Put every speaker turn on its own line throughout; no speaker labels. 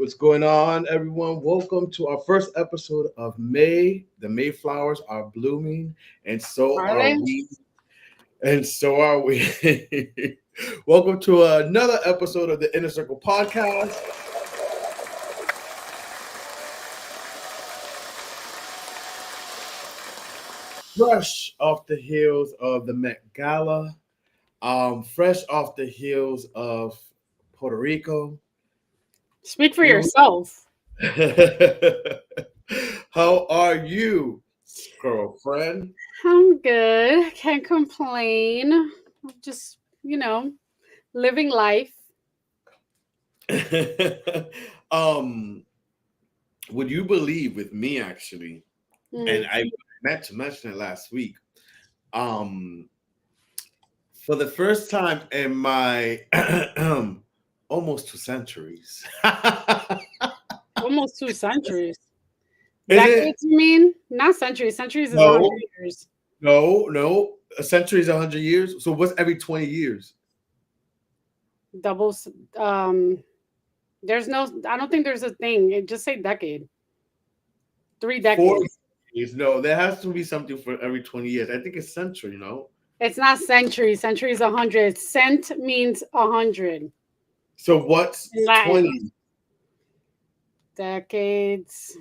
What's going on, everyone? Welcome to our first episode of May. The Mayflowers are blooming, and so
Are
are
they?
we. And so are we. Welcome to another episode of the Inner Circle podcast. Fresh off the heels of the Met Gala, fresh off the heels of Puerto Rico.
Speak for
Here we
yourself.
How are you, girlfriend?
I'm good. Can't complain. Just, living life.
um, would you believe with me actually, and
Mm.
I meant to mention it last week. Um, for the first time in my almost 2 centuries.
Almost 2 centuries.
Is it?
Decades, you mean? Not centuries. Centuries is 100
No,
years.
no. A century is 100 years. So what's every 20 years?
Doubles. There's no, I don't think there's a thing. It just say decade. 3 decades.
4 years. No, there has to be something for every 20 years. I think it's century, no?
It's not century. Century is 100. Cent means 100
So what's
in Latin.
20?
Decades.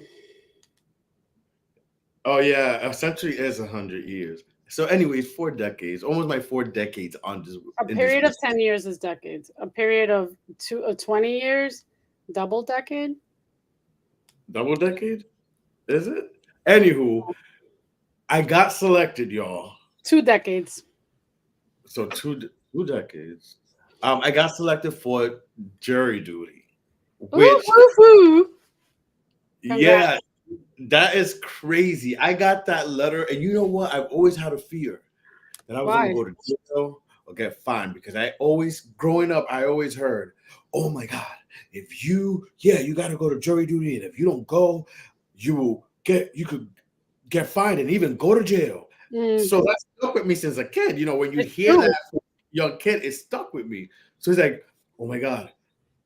Oh yeah, a century is 100 years. So anyways, 4 decades, almost my 4 decades on this
A
in this
period of 10 years is decades. A period of 20 years, double decade.
double decade, is it? Anywho, I got selected, y'all.
2 decades.
So two decades. I got selected for jury duty,
Ooh,
which
woo, woo. Congrats.
yeah, that is crazy. I got that letter, and you know what? I've always had a fear that I was gonna
Why?
go to jail or get fined because I always, growing up, I always heard, "Oh my God, if you got to go to jury duty, and if you don't go, you could get fined and even go to jail."
Mm,
So that stuck with me since a kid. When you
it's
hear
true.
that from a young kid, it stuck with me. So it's like, oh my God,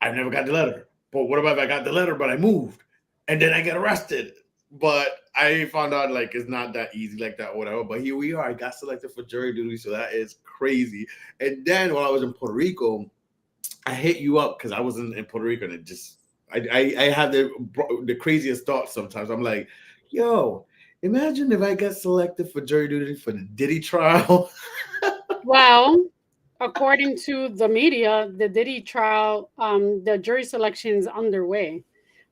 I never got the letter. But what about if I got the letter, but I moved and then I get arrested? But I found out like it's not that easy like that, or whatever. But here we are. I got selected for jury duty, so that is crazy. And then while I was in Puerto Rico, I hit you up because I was in Puerto Rico, and it just I had the craziest thoughts sometimes. I'm like, yo, imagine if I got selected for jury duty for the Diddy trial.
Well, according to the media, the Diddy trial, the jury selection is underway,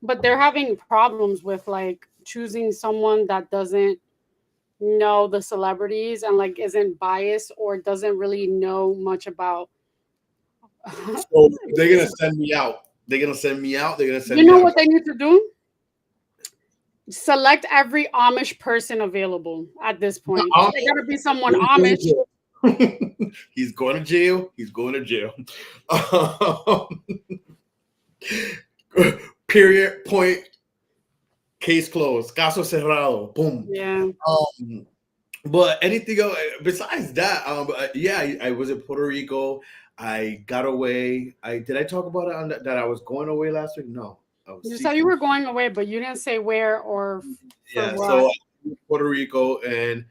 but they're having problems with like choosing someone that doesn't know the celebrities and like isn't biased or doesn't really know much about.
So they're gonna send me out. They're gonna send me out. They're gonna
You
send me
know
out.
what they need to do? Select every Amish person available at this point.
I'm
They gotta be someone
going to
Amish.
jail. He's going to jail. He's going to jail. Um, period. Point. Case closed. Caso cerrado. Boom.
Yeah.
Um, but anything else besides that? Yeah, I was in Puerto Rico. I got away. I did. I talk about it on that I was going away last week. No, I was
You said you
seeking.
were going away, but you didn't say where or for
Yeah,
what.
so Puerto Rico, and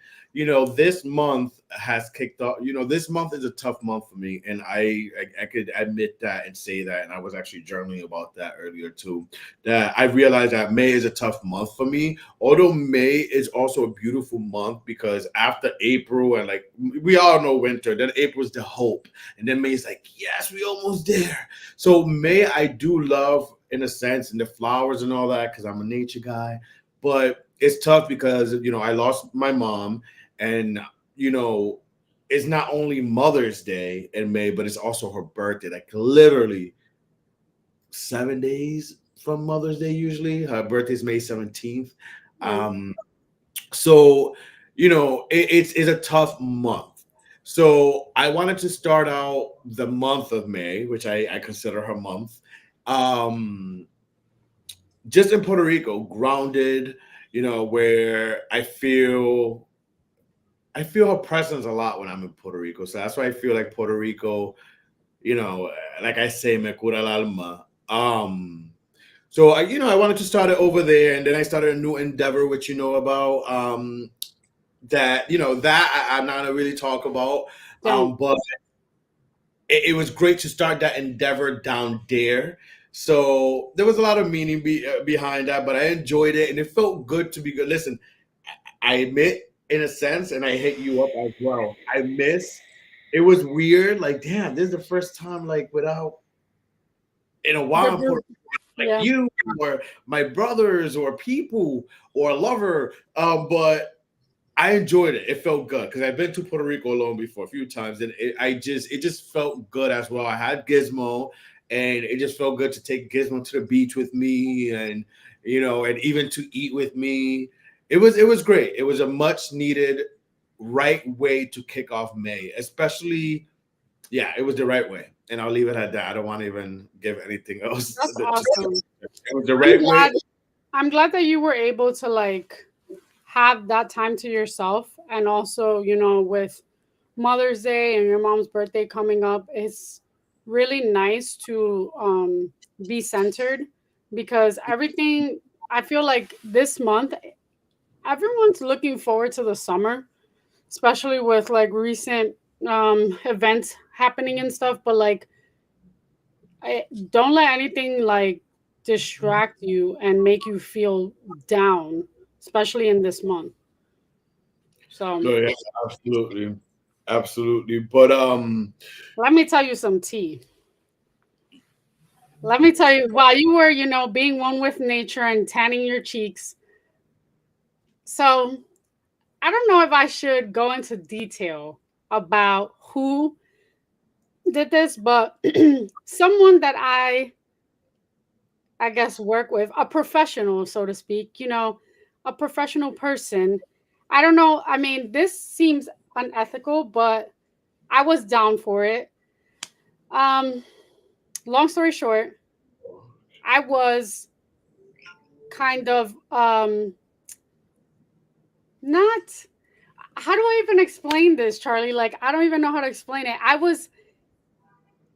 this month has kicked off. This month is a tough month for me, and I could admit that and say that, and I was actually journaling about that earlier too. That I realized that May is a tough month for me. Although May is also a beautiful month because after April and like we all know winter, then April's the hope, and then May's like yes, we almost there. So May I do love in a sense, and the flowers and all that because I'm a nature guy, but it's tough because I lost my mom, and you know it's not only Mother's Day in May, but it's also her birthday. Like literally 7 days from Mother's Day. Usually, her birthday's May 17th.
Mm.
Um, so it's a tough month. So I wanted to start out the month of May, which I consider her month. Um, just in Puerto Rico, grounded, where I feel her presence a lot when I'm in Puerto Rico. So that's why I feel like Puerto Rico, you know, like I say, me cura el alma. So I wanted to start it over there, and then I started a new endeavor, which you know about. That that I'm not gonna really talk about,
Don't.
but it was great to start that endeavor down there. So there was a lot of meaning behind that, but I enjoyed it, and it felt good to be good. Listen, I admit, in a sense, and I hit you up as well. I miss. It was weird. Like, damn, this is the first time like without in a
The
while I'm
group.
like
Yeah.
you or my brothers or people or a lover. But I enjoyed it. It felt good because I've been to Puerto Rico alone before a few times, and it just felt good as well. I had Gizmo, and it just felt good to take Gizmo to the beach with me, and and even to eat with me. It was great. It was a much needed right way to kick off May, especially yeah, it was the right way, and I'll leave it at that. I don't want to even give anything else.
That's awesome.
It was the
I'm
right way.
glad. I'm glad that you were able to like have that time to yourself, and also with Mother's Day and your mom's birthday coming up, it's really nice to be centered, because everything, I feel like this month everyone's looking forward to the summer, especially with like recent events happening and stuff. But like, don't let anything like distract you and make you feel down, especially in this month. So
No, yeah, absolutely, absolutely. But
let me tell you some tea. Let me tell you, while you were, being one with nature and tanning your cheeks. So I don't know if I should go into detail about who did this, but someone that I guess work with, a professional, so to speak, a professional person. I don't know. I mean, this seems unethical, but I was down for it. Um, Long story short, I was kind of not, how do I even explain this, Charlie? Like, I don't even know how to explain it. It was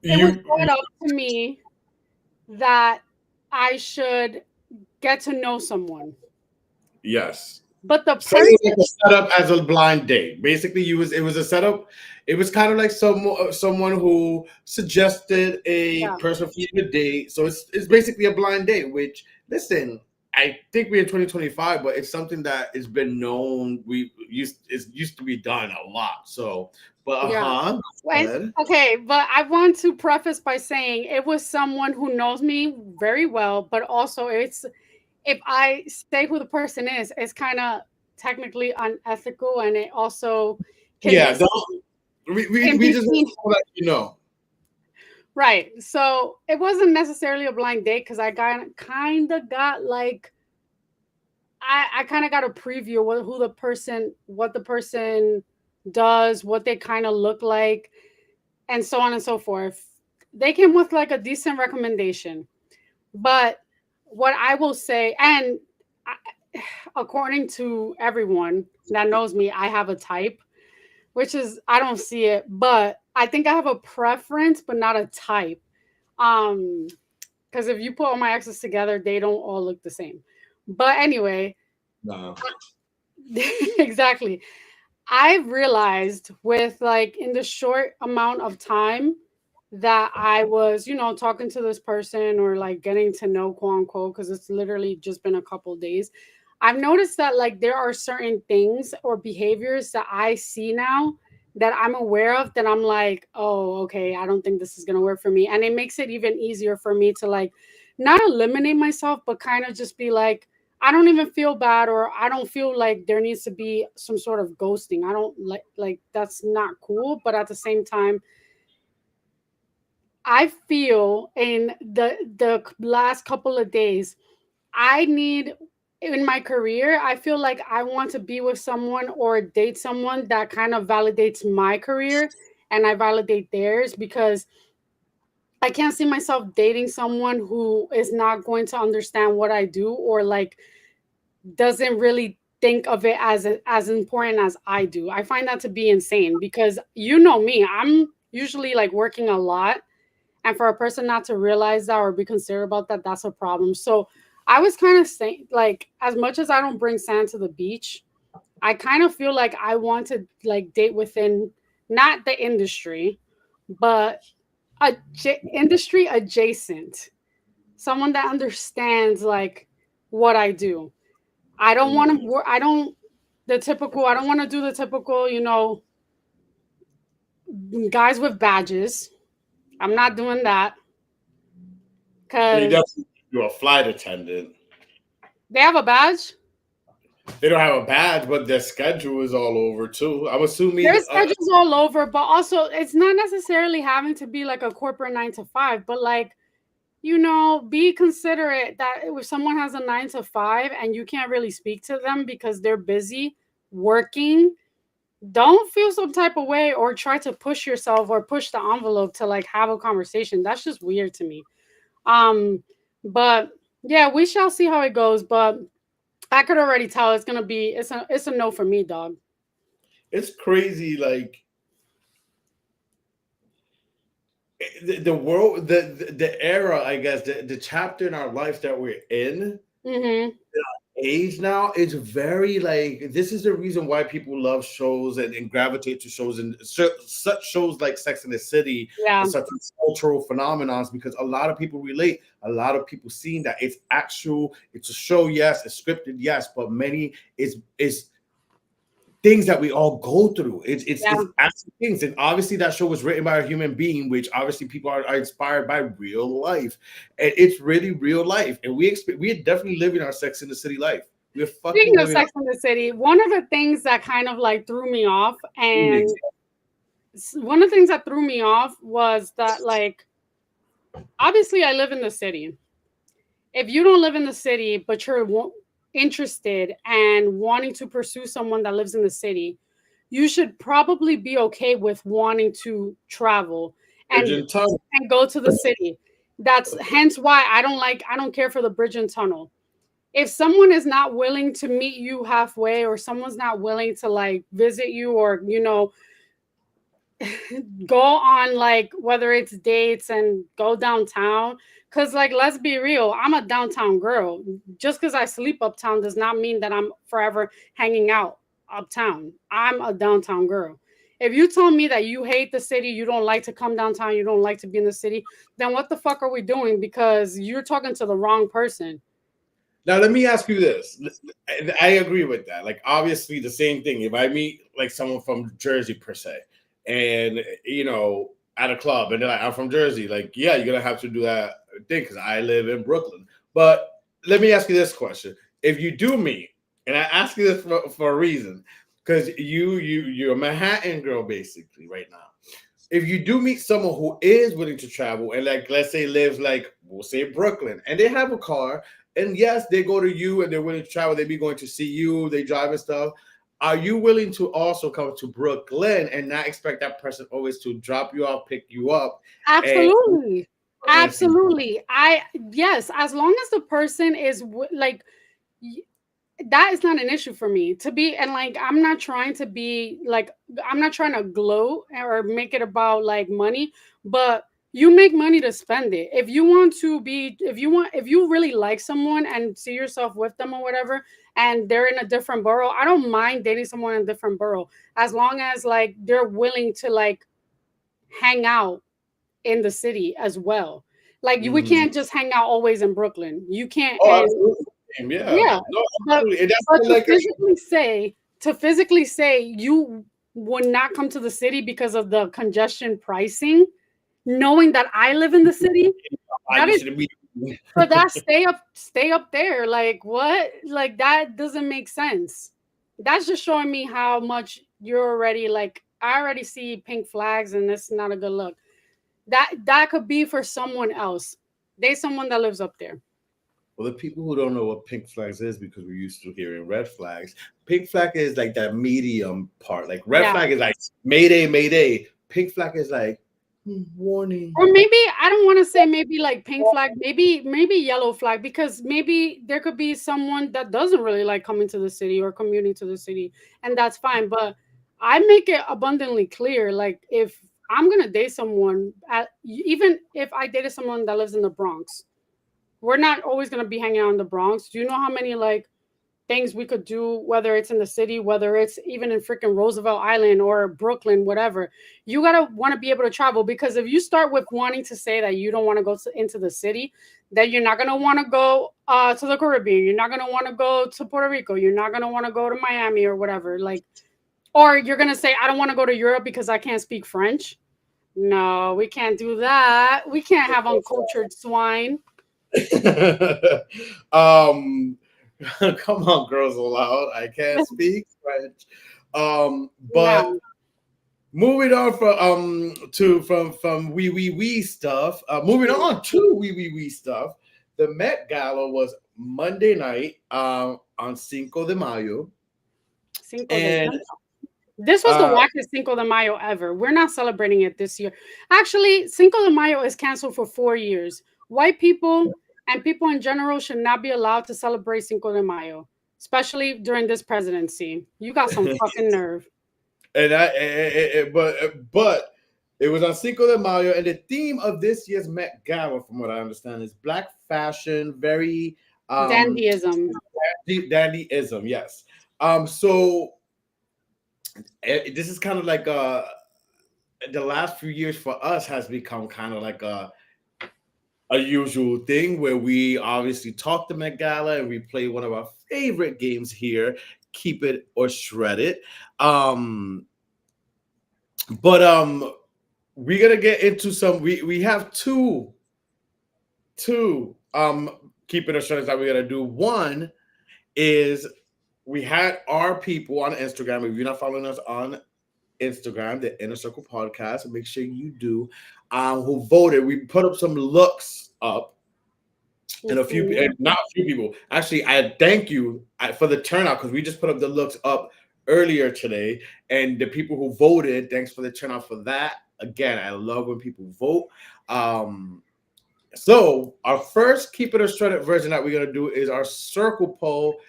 you
brought up to me that I should get to know someone.
yes.
But the
So it was
person,
like a setup as a blind date. Basically, you was it was a setup. It was kind of like someone who suggested a
yeah,
person for you to date. So it's basically a blind date. Which listen, I think we're in 2025, but it's something that has been known. It used to be done a lot. So, but
yeah.
go
When,
ahead.
okay, but I want to preface by saying it was someone who knows me very well, but also if I say who the person is, it's kind of technically unethical, and it also can be
Yeah, don't, we just
seen.
want to let you know.
Right. So it wasn't necessarily a blind date, because I kind of got like, I kind of got a preview of what the person does, what they kind of look like, and so on and so forth. They came with like a decent recommendation, but what I will say, and according to everyone that knows me, I have a type, which is, I don't see it, but I think I have a preference, but not a type. Um, because if you put all my exes together, they don't all look the same. But anyway,
No.
exactly. I've realized with like in the short amount of time that I was, talking to this person, or like getting to know, quote unquote, because it's literally just been a couple days. I've noticed that like there are certain things or behaviors that I see now that I'm aware of, that I'm like, oh, okay, I don't think this is gonna work for me. And it makes it even easier for me to like not eliminate myself, but kind of just be like, I don't even feel bad, or I don't feel like there needs to be some sort of ghosting. I don't like that's not cool, but at the same time, I feel in the last couple of days, I need, in my career, I feel like I want to be with someone or date someone that kind of validates my career and I validate theirs, because I can't see myself dating someone who is not going to understand what I do, or like doesn't really think of it as important as I do. I find that to be insane, because you know me, I'm usually like working a lot, and for a person not to realize that or be considerate about that, that's a problem. So I was kind of saying, like, as much as I don't bring sand to the beach, I kind of feel like I want to like date within not the industry, but industry adjacent, someone that understands like what I do. I don't want
Mm.
to. I don't the typical. I don't want to do the typical. Guys with badges. I'm not doing that
But you
because
definitely do a flight attendant.
they have a badge.
They don't have a badge, but their schedule is all over too. I'm assuming.
There's schedules all over, but also it's not necessarily having to be like a corporate 9 to 5, but like, be considerate that if someone has a 9 to 5 and you can't really speak to them because they're busy working, don't feel some type of way or try to push yourself or push the envelope to like have a conversation. That's just weird to me. Um, but yeah, we shall see how it goes. But I could already tell it's gonna be it's a no for me, dog.
It's crazy, like the world, the era, I guess, the chapter in our life that we're in,
Mm-hmm.
age now, it's very like this is the reason why people love shows and gravitate to shows and such shows like Sex and the City
Yeah,
and such cultural phenomenons because a lot of people relate. A lot of people seeing that it's a show, yes, it's scripted, yes, but many is things that we all go through.
yeah.
It's actual things, and obviously that show was written by a human being, which obviously people are inspired by real life, and it's really real life. And we are definitely living our Sex in the City life. We're fucking
Speaking of
living our.
Sex and the City, one of the things that kind of like threw me off, and one of the things that threw me off was that like obviously I live in the city. If you don't live in the city but you're interested and wanting to pursue someone that lives in the city, you should probably be okay with wanting to travel and
Virgin Tunnel.
go to the city. That's hence why I don't care for the bridge and tunnel. If someone is not willing to meet you halfway or someone's not willing to like visit you or go on like whether it's dates and go downtown, because like let's be real, I'm a downtown girl. Just because I sleep uptown does not mean that I'm forever hanging out uptown. I'm a downtown girl. If you tell me that you hate the city, you don't like to come downtown, you don't like to be in the city, then what the fuck are we doing? Because you're talking to the wrong person.
Now let me ask you this. I agree with that. Like obviously the same thing. If I meet like someone from Jersey per se, and at a club, and they're like, "I'm from Jersey," like yeah, you're gonna have to do that thing because I live in Brooklyn. But let me ask you this question: if you do meet, and I ask you this for a reason, because you're a Manhattan girl basically right now. If you do meet someone who is willing to travel and like let's say lives like we'll say Brooklyn and they have a car and yes they go to you and they're willing to travel, they be going to see you, they drive and stuff, are you willing to also come to Brooklyn and not expect that person always to drop you off, pick you up, and
Absolutely.
see?
Absolutely. Yes, as long as the person is like that is not an issue for me to be. And like I'm not trying to be like I'm not trying to gloat or make it about like money, but you make money to spend it. If you want to be if you really like someone and see yourself with them or whatever, and they're in a different borough, I don't mind dating someone in a different borough as long as like they're willing to like hang out in the city as well. Like we
Mhm.
can't just hang out always in Brooklyn. You can't.
Oh,
And
absolutely. Yeah,
yeah,
no,
but
absolutely. And that's
but
like
to physically say you would not come to the city because of the congestion pricing, knowing that I live in the city,
I
that
you
is
should be.
for that stay up there. Like what? Like that doesn't make sense. That's just showing me how much you're already like I already see pink flags and that's not a good look. That could be for someone else. They someone that lives up there.
Well, the people who don't know what pink flags is because we're used to hearing red flags, pink flag is like that medium part. Like red
Yeah.
flag is like Mayday, Mayday. Pink flag is like warning.
Or maybe I don't want to say maybe like pink flag, maybe yellow flag because maybe there could be someone that doesn't really like coming to the city or commuting to the city and that's fine, but I make it abundantly clear like if I'm gonna date someone even if I dated someone that lives in the Bronx. We're not always gonna be hanging out in the Bronx. Do you know how many like things we could do, whether it's in the city, whether it's even in freaking Roosevelt Island or Brooklyn, whatever. You gotta want to be able to travel, because if you start with wanting to say that you don't want to go into the city, then you're not gonna want to go to the Caribbean. You're not gonna want to go to Puerto Rico. You're not gonna want to go to Miami or whatever. Like, or you're gonna say I don't want to go to Europe because I can't speak French. No, we can't do that. We can't have uncultured swine.
um, come on, girls aloud. I can't speak French. But
No,
moving on from wee stuff. Moving on to wee stuff. The Met Gala was Monday night on Cinco de Mayo,
Cinco de
and
This was the
uh,
wackest Cinco de Mayo ever. We're not celebrating it this year. Actually, Cinco de Mayo is canceled for 4 years. White people and people in general should not be allowed to celebrate Cinco de Mayo, especially during this presidency. You got some fucking nerve.
and but it was on Cinco de Mayo, and the theme of this year's Met Gala, from what I understand, is black fashion, very
Dandyism.
dandyism. Yes. So this is kind of like the last few years for us has become kind of like a usual thing where we obviously talk the Met Gala and we play one of our favorite games here, Keep It or Shred It. Um, but we're gonna get into some. We have two Keep It or Shred It that we're gonna do. One is we had our people on Instagram. If you're not following us on Instagram, the Inner Circle Podcast, make sure you do. Who voted? We put up some looks up, and
Mhm.
not a few people. Actually, I thank you for the turnout because we just put up the looks up earlier today, and the people who voted, thanks for the turnout for that. Again, I love when people vote. Um, so our first Keep It or Shred It version that we're gonna do is our circle poll,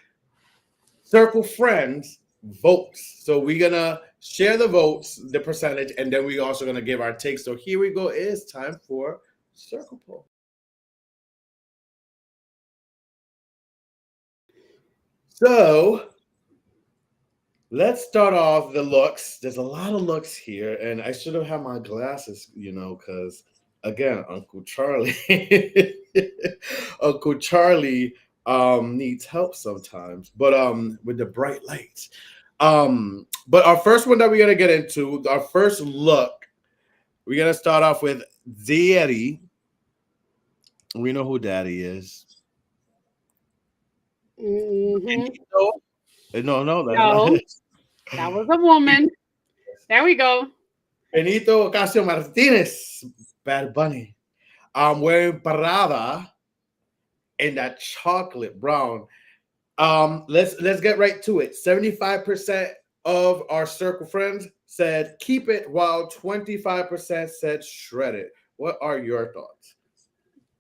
circle friends votes. So we're gonna share the votes, the percentage, and then we're also gonna give our take. So here we go. It's time for circle poll. So let's start off the looks. There's a lot of looks here, and I should have had my glasses, because again, Uncle Charlie, Uncle Charlie needs help sometimes, but with the bright lights. But our first one that we're gonna get into, our first look, we're gonna start off with Daddy. We know who Daddy is.
Mhm.
Benito. No, no, that's not
No,
it.
that was a woman. There we go.
Benito Ocasio Martinez, Bad Bunny. I'm wearing Parada in that chocolate brown. Let's get right to it. 75% of our circle friends said keep it, while 25% said shred it. What are your thoughts?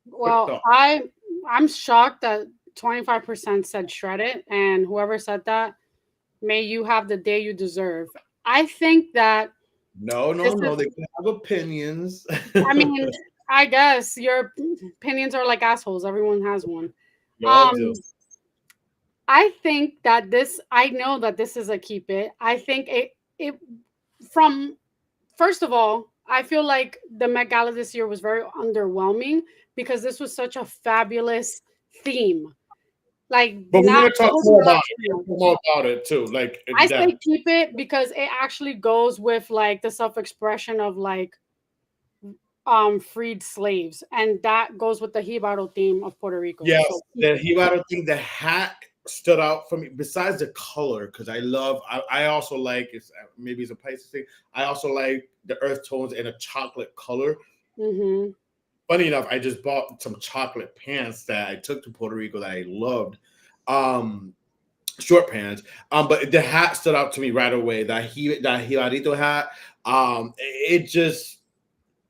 Quick
Well,
thought.
I'm shocked that 25% said shred it, and whoever said that, may you have the day you deserve. I think that
No, no,
this
no.
is,
They can have opinions.
I mean, I guess your opinions are like assholes. Everyone has one.
Y'all do.
Um, I think that I know that this is a keep it. I think it from first of all, I feel like the Met Gala this year was very underwhelming because this was such a fabulous theme. Like,
But we're
not
gonna talk
it was
more
not
about it.
true.
More about it too. Like in
I say
depth.
keep it because it actually goes with like the self-expression of like freed slaves, and that goes with the Hibaro theme of Puerto Rico.
Yes,
So keep
the
it.
Hibaro thing, the hat stood out for me. Besides the color, because I also like it's maybe it's a Pisces thing. I also like the earth tones and a chocolate color.
Mm-hmm.
Funny enough, I just bought some chocolate pants that I took to Puerto Rico that I loved. Um, Short pants. But the hat stood out to me right away. That Hibarito hat. It just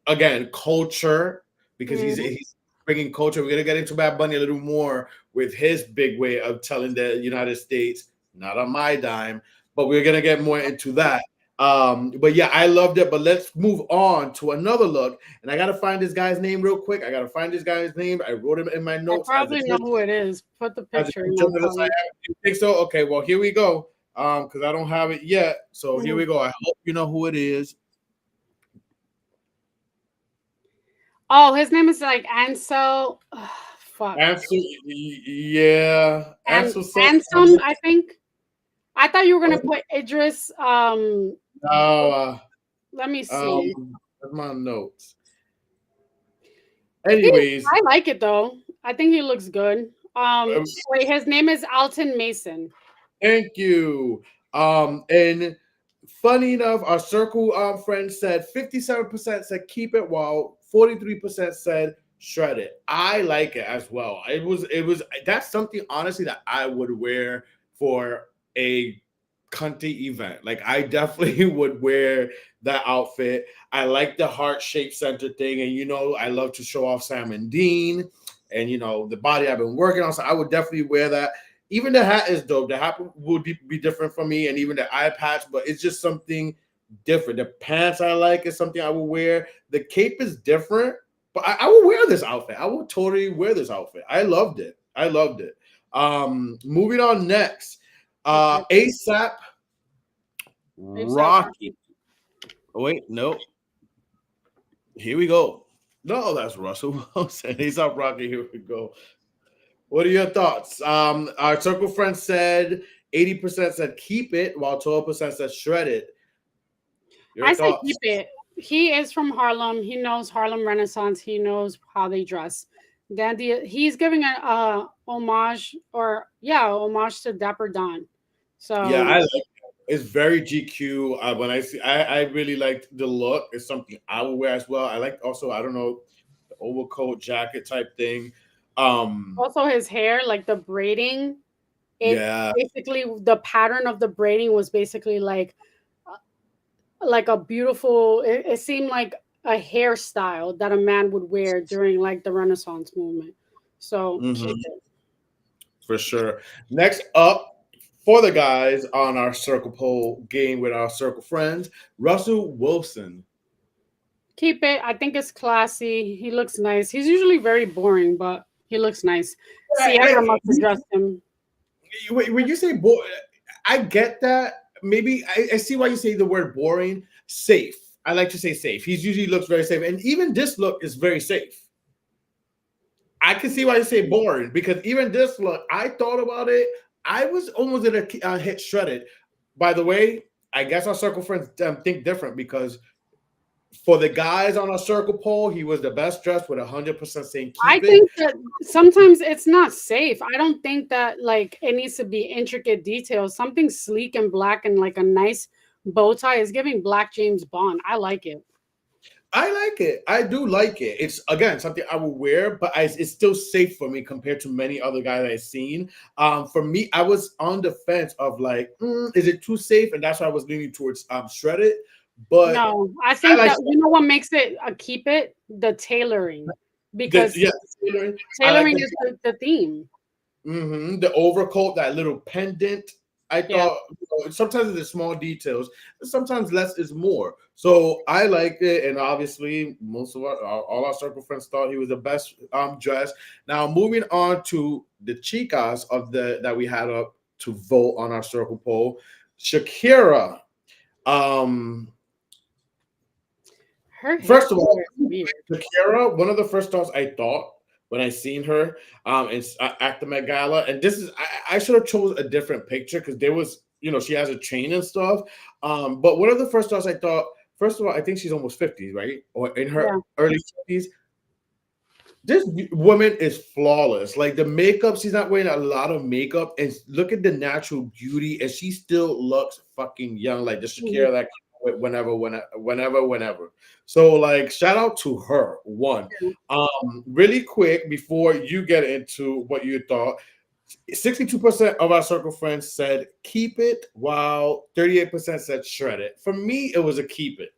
again culture because
Mm-hmm.
he's bringing culture. We're gonna get into Bad Bunny a little more with his big way of telling the United States, not on my dime, but we're gonna get more into that. But yeah, I loved it. But let's move on to another look. And I gotta find this guy's name real quick. I gotta find this guy's name. I wrote him in my
I
notes
probably know who it is. Put the
as a
picture
good
and I'll
journalist
tell
I
you.
am. You think so? Okay, well here we go. Because I don't have it yet. So here
Mhm.
we go. I hope you know who it is.
Oh, his name is like Ansel. Fuck.
Ansel, yeah,
And
Ansel Seth.
Ansem, I think. I thought you were gonna put Idris.
No,
Let me see.
that's my notes.
He,
Anyways,
I like it though. I think he looks good.
um,
Wait, his name is Alton Mason.
thank you. And funny enough, our circle friend said 57% said keep it, while 43% said shred it. I like it as well. It was that's something honestly that I would wear for a cunty event. Like I definitely would wear that outfit. I like the heart shaped center thing, and I love to show off Sam and Dean, and the body I've been working on. So I would definitely wear that. Even the hat is dope. The hat would be different for me, and even the eye patch, but it's just something different. The pants I like is something I will wear. The cape is different, but I will wear this outfit. I will totally wear this outfit. I loved it. I loved it. Moving on next.
Okay.
ASAP
ASAP
Rocky.
Rocky.
Oh, wait, no. Here we go. No, that's Russell Wilson. ASAP Rocky. Here we go. What are your thoughts? Our circle friend said 80% said keep it, while 12% said shred it. Your
I say
thoughts?
keep it. He is from Harlem. He knows Harlem Renaissance. He knows how they dress. He's giving a homage, or yeah, homage to Dapper Don.
Yeah,
So
I like it. It's very GQ. When I see, I really liked the look. It's something I will wear as well. I like also, I don't know, the overcoat jacket type thing. Um,
also his hair, like the braiding, it
yeah.
basically the pattern of the braiding was basically like a beautiful. It seemed like a hairstyle that a man would wear during like the Renaissance movement. So keep
Mhm.
it.
For sure. Next up for the guys on our circle pole game with our circle friends, Russell Wilson.
Keep it. I think it's classy. He looks nice. He's usually very boring, but he looks nice. Sierra
Yeah,
must have dressed him.
when you say I get that. Maybe I see why you say the word boring. Safe. I like to say safe. He's usually looks very safe, and even this look is very safe. I can see why you say boring because even this look, I thought about it. I was almost gonna hit shredded. By the way, I guess our circle friends think different because for the guys on our circle poll, he was the best dressed with 100% saying
I
keep it.
think that sometimes it's not safe. I don't think that like it needs to be intricate details. Something sleek and black and like a nice bow tie is giving Black James Bond. I like it.
I like it. I do like it. It's again something I will wear, but it's still safe for me compared to many other guys I've seen. For me, I was on the fence of like, is it too safe? And that's why I was leaning towards shredded. But
No, I
I
think
like
that you know what makes it a keep it, the tailoring,
the
because
yeah. I like
tailoring is the theme.
the overcoat, that little pendant. I
Yeah.
thought sometimes it's the small details, but sometimes less is more. So I liked it, and obviously most of all our circle friends thought he was the best dressed. Now moving on to the chicas of the that we had up to vote on our circle poll, Shakira. Um,
Her hair
First of
color
all,
is weird.
Shakira, one of the first stars I thought when I seen her at the Met Gala, and this is I should have chose a different picture because there was she has a chain and stuff. But one of the first stars I thought, first of all, I think she's almost 50, right, or in her
Yeah.
early 50s. This woman is flawless. Like the makeup, she's not wearing a lot of makeup, and look at the natural beauty, and she still looks fucking young. Like the
Mhm.
Shakira that whenever. So like, shout out to her. One, really quick before you get into what you thought. 62% of our circle friends said keep it, while 38% said shred it. For me, it was a keep it.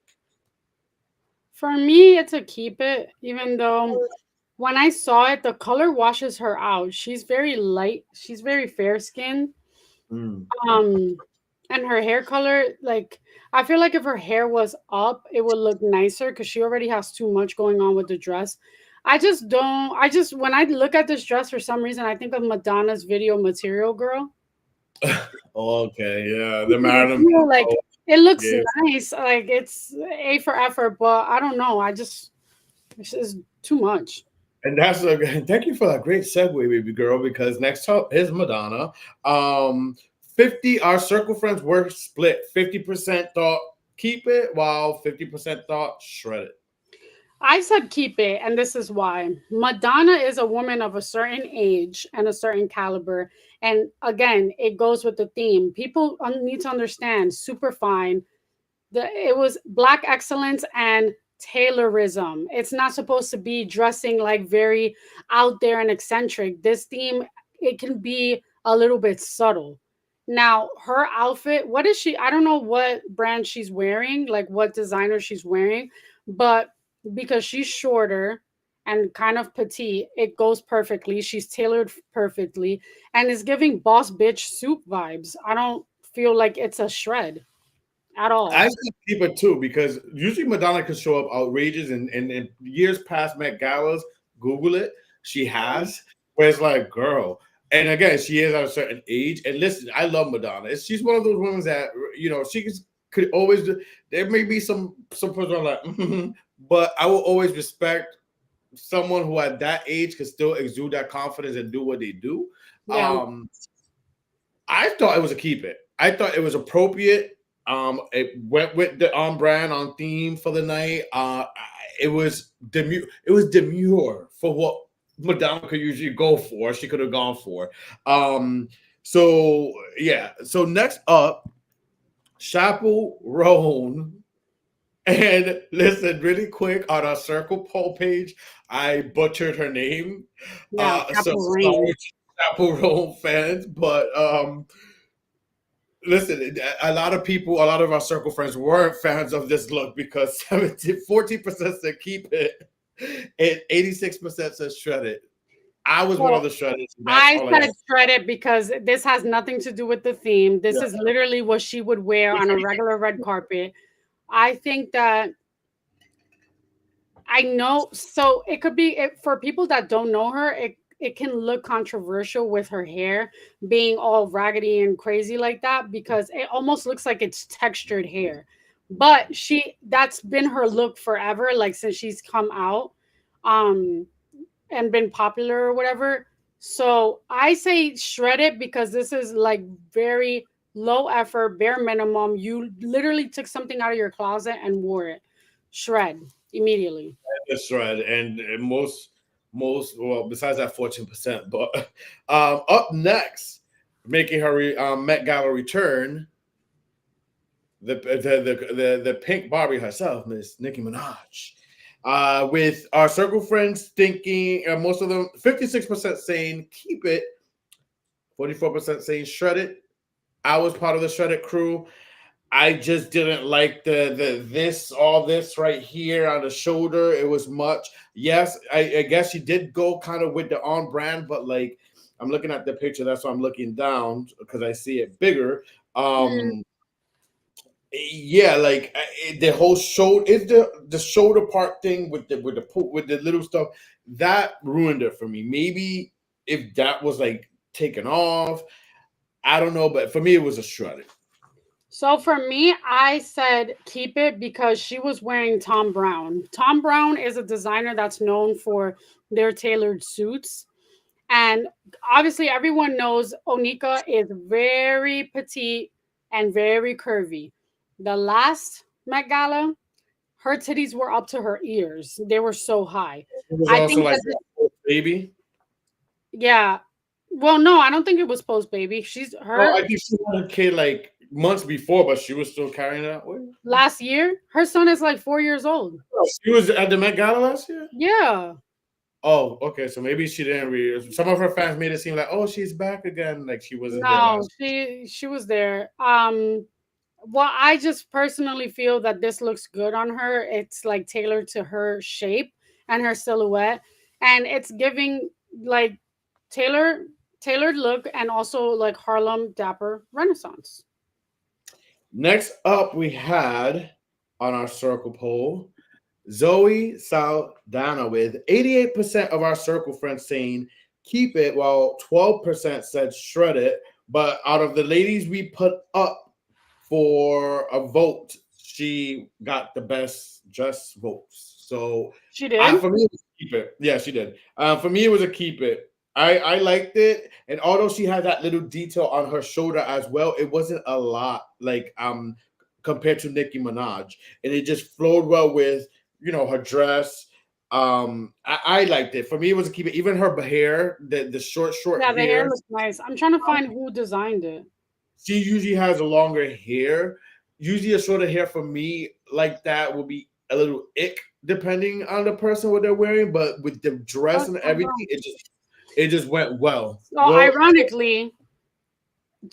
For me, it's a keep it, even though when I saw it, the color washes her out. She's very light. She's very fair skinned.
Mm.
Um, And her hair color, like, I feel like if her hair was up, it would look nicer because she already has too much going on with the dress. I just don't. I just when I look at this dress for some reason, I think of Madonna's video Material Girl.
Okay, yeah, the
I
Marilyn
feel like
Monroe.
it looks
Yeah,
nice, like it's A for effort, but I don't know. I just it's just too much.
and that's a thank you for that great segue, baby girl. Because next up is Madonna. Um, 50. Our circle friends were split. 50% thought keep it, while 50% thought shred it.
I said keep it, and this is why. Madonna is a woman of a certain age and a certain caliber. And again, it goes with the theme. People need to understand super fine. It was black excellence and Taylorism. It's not supposed to be dressing like very out there and eccentric. This theme, it can be a little bit subtle. Now, her outfit, what is she? I don't know what brand she's wearing, like what designer she's wearing, but because she's shorter and kind of petite, it goes perfectly. She's tailored perfectly and is giving boss bitch soup vibes. I don't feel like it's a shred at
I
all.
should keep it too because usually Madonna can show up outrageous and in years past Met Galas, Google it, she has, where it's like, girl. And again, she is at a certain age. And listen, I love Madonna. She's one of those women that, she could always do, there may be some person are like, but I will always respect someone who at that age could still exude that confidence and do what they do.
Yeah.
Um, I thought it was a keep it. I thought it was appropriate. It went with the on brand, on theme for the night. It was demure. It was demure for what Madonna could usually go for. She could have gone for. Um, so yeah. So next up, Chaperone. And listen, really quick on our circle poll page, I butchered her name.
Yeah,
So
Capital
sorry,
Rain.
Chaperone fans, but listen, a lot of people, a lot of our circle friends weren't fans of this look because 14% said keep it and 86% said shred it. I was one of
Well,
the shredders. That's
I
all I got.
said shred it because this has nothing to do with the theme. This
Yeah.
is literally what she would wear on a regular red carpet. I think that I know. So it could be for people that don't know her. It can look controversial with her hair being all raggedy and crazy like that because it almost looks like it's textured hair. But that's been her look forever, like since she's come out. Um, and been popular or whatever. So I say shred it because this is like very low effort, bare minimum. You literally took something out of your closet and wore it. Shred immediately.
The shred and most well besides that 14%, but up next, making her Met Gala return, the pink Barbie herself, Miss Nicki Minaj. With our circle friends thinking, most of them, 56% saying keep it, 44% saying shred it. I was part of the shredded crew. I just didn't like the this all this right here on the shoulder. It was much. Yes, I guess she did go kind of with the on brand, but like I'm looking at the picture, that's why I'm looking down because I see it bigger.
Mm.
Yeah, like the whole shoulder is the shoulder part thing with the little stuff that ruined it for me. Maybe if that was like taken off, I don't know, but for me it was a shredded.
So for me, I said keep it because she was wearing Tom Brown. Tom Brown is a designer that's known for their tailored suits. And obviously, everyone knows Onika is very petite and very curvy. The last Met Gala, her titties were up to her ears. They were so high.
It was
I
also
think
like
that,
baby.
yeah. Well, no, I don't think it was post baby.
No, I think she had a kid like months before, but she was still carrying that way.
last year. Her son is like 4 years old.
Oh, she was at the Met Gala last year.
Yeah.
Oh, okay. So maybe she didn't read. Some of her fans made it seem like, oh, she's back again, like she wasn't there
No,
last.
she was there. Well, I just personally feel that this looks good on her. It's like tailored to her shape and her silhouette, and it's giving like tailor tailored look and also like Harlem Dapper Renaissance.
Next up, we had on our circle poll Zoe Saldana with 88% of our circle friends saying keep it, while 12% said shred it. But out of the ladies we put up for a vote, she got the best just votes. So
She did.
for me, it was keep it. Yeah, she did. For me, it was a keep it. I liked it, and although she had that little detail on her shoulder as well, it wasn't a lot like compared to Nicki Minaj, and it just flowed well with her dress. I liked it. For me, it was a keep it. Even her hair, the short
Yeah, the hair
hair.
looks nice. I'm trying to find who designed it.
She usually has a longer hair. Usually, a shorter hair for me like that will be a little ick depending on the person what they're wearing. But with the dress
Oh,
and
oh, wow.
everything, it just went well.
So
Well,
ironically,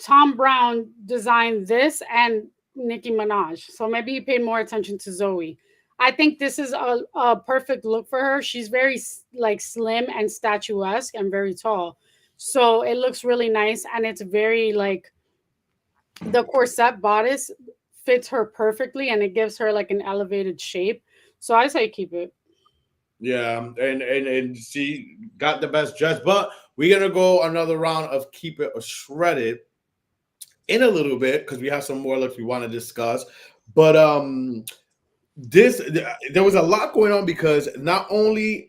Tom Brown designed this and Nicki Minaj. So maybe he paid more attention to Zoe. I think this is a perfect look for her. She's very like slim and statuesque and very tall. So it looks really nice and it's very like the corset bodice fits her perfectly and it gives her like an elevated shape. So I say keep it.
yeah, and she got the best dress. But we're gonna go another round of keep it or shred it in a little bit because we have some more looks we want to discuss. But this there was a lot going on because not only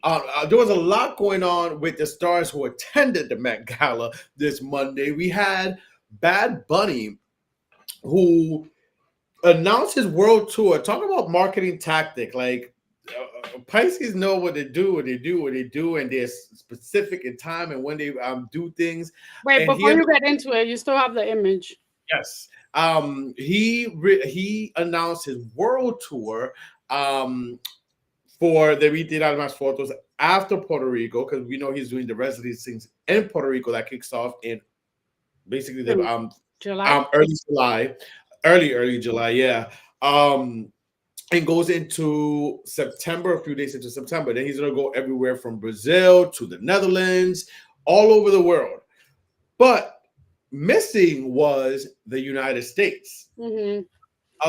there was a lot going on with the stars who attended the Met Gala this Monday. We had Bad Bunny who announced his world tour. Talk about marketing tactic. Like Pisces know what they do, and they're specific in time and when they do things.
Wait,
And
before you get into it, you still have the image.
yes, he announced his world tour. Um, for the We Did Almas Photos after Puerto Rico, because we know he's doing the rest of these things in Puerto Rico that kicks off in basically the
In July?
early July, early July, yeah. Um, and goes into September, a few days into September. Then he's gonna go everywhere from Brazil to the Netherlands, all over the world. But missing was the United States.
Mm-hmm.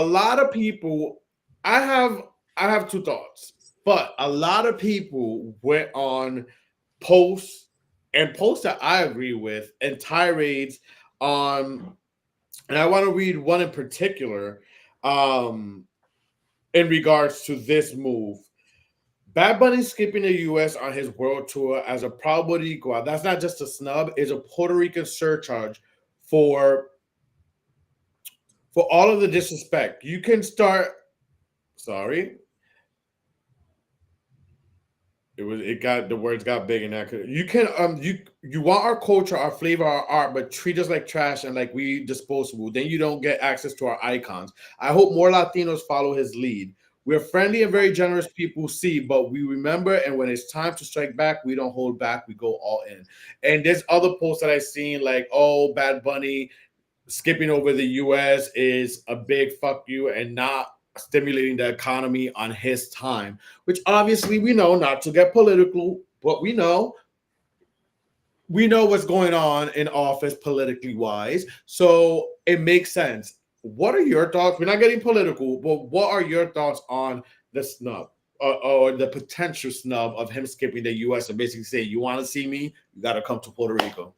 A lot of people, I have I have two thoughts, but a lot of people went on posts and posts that I agree with and tirades on, and I want to read one in particular um in regards to this move. Bad Bunny skipping the US on his world tour as a proud Boricua. That's not just a snub, it's a Puerto Rican surcharge for all of the disrespect. You can start sorry, it got the words got big in that. You can you want our culture, our flavor, our art, but treat us like trash and like we disposable. Then you don't get access to our icons. I hope more Latinos follow his lead. We're friendly and very generous people, see, but we remember, and when it's time to strike back, we don't hold back. We go all in. And there's other posts that I've seen like, oh, Bad Bunny skipping over the US is a big fuck you and not stimulating the economy on his time, which obviously we know not to get political, but we know what's going on in office politically wise. So it makes sense. What are your thoughts? We're not getting political, but what are your thoughts on the snub or the potential snub of him skipping the US and basically saying, you want to see me? You got to come to Puerto Rico.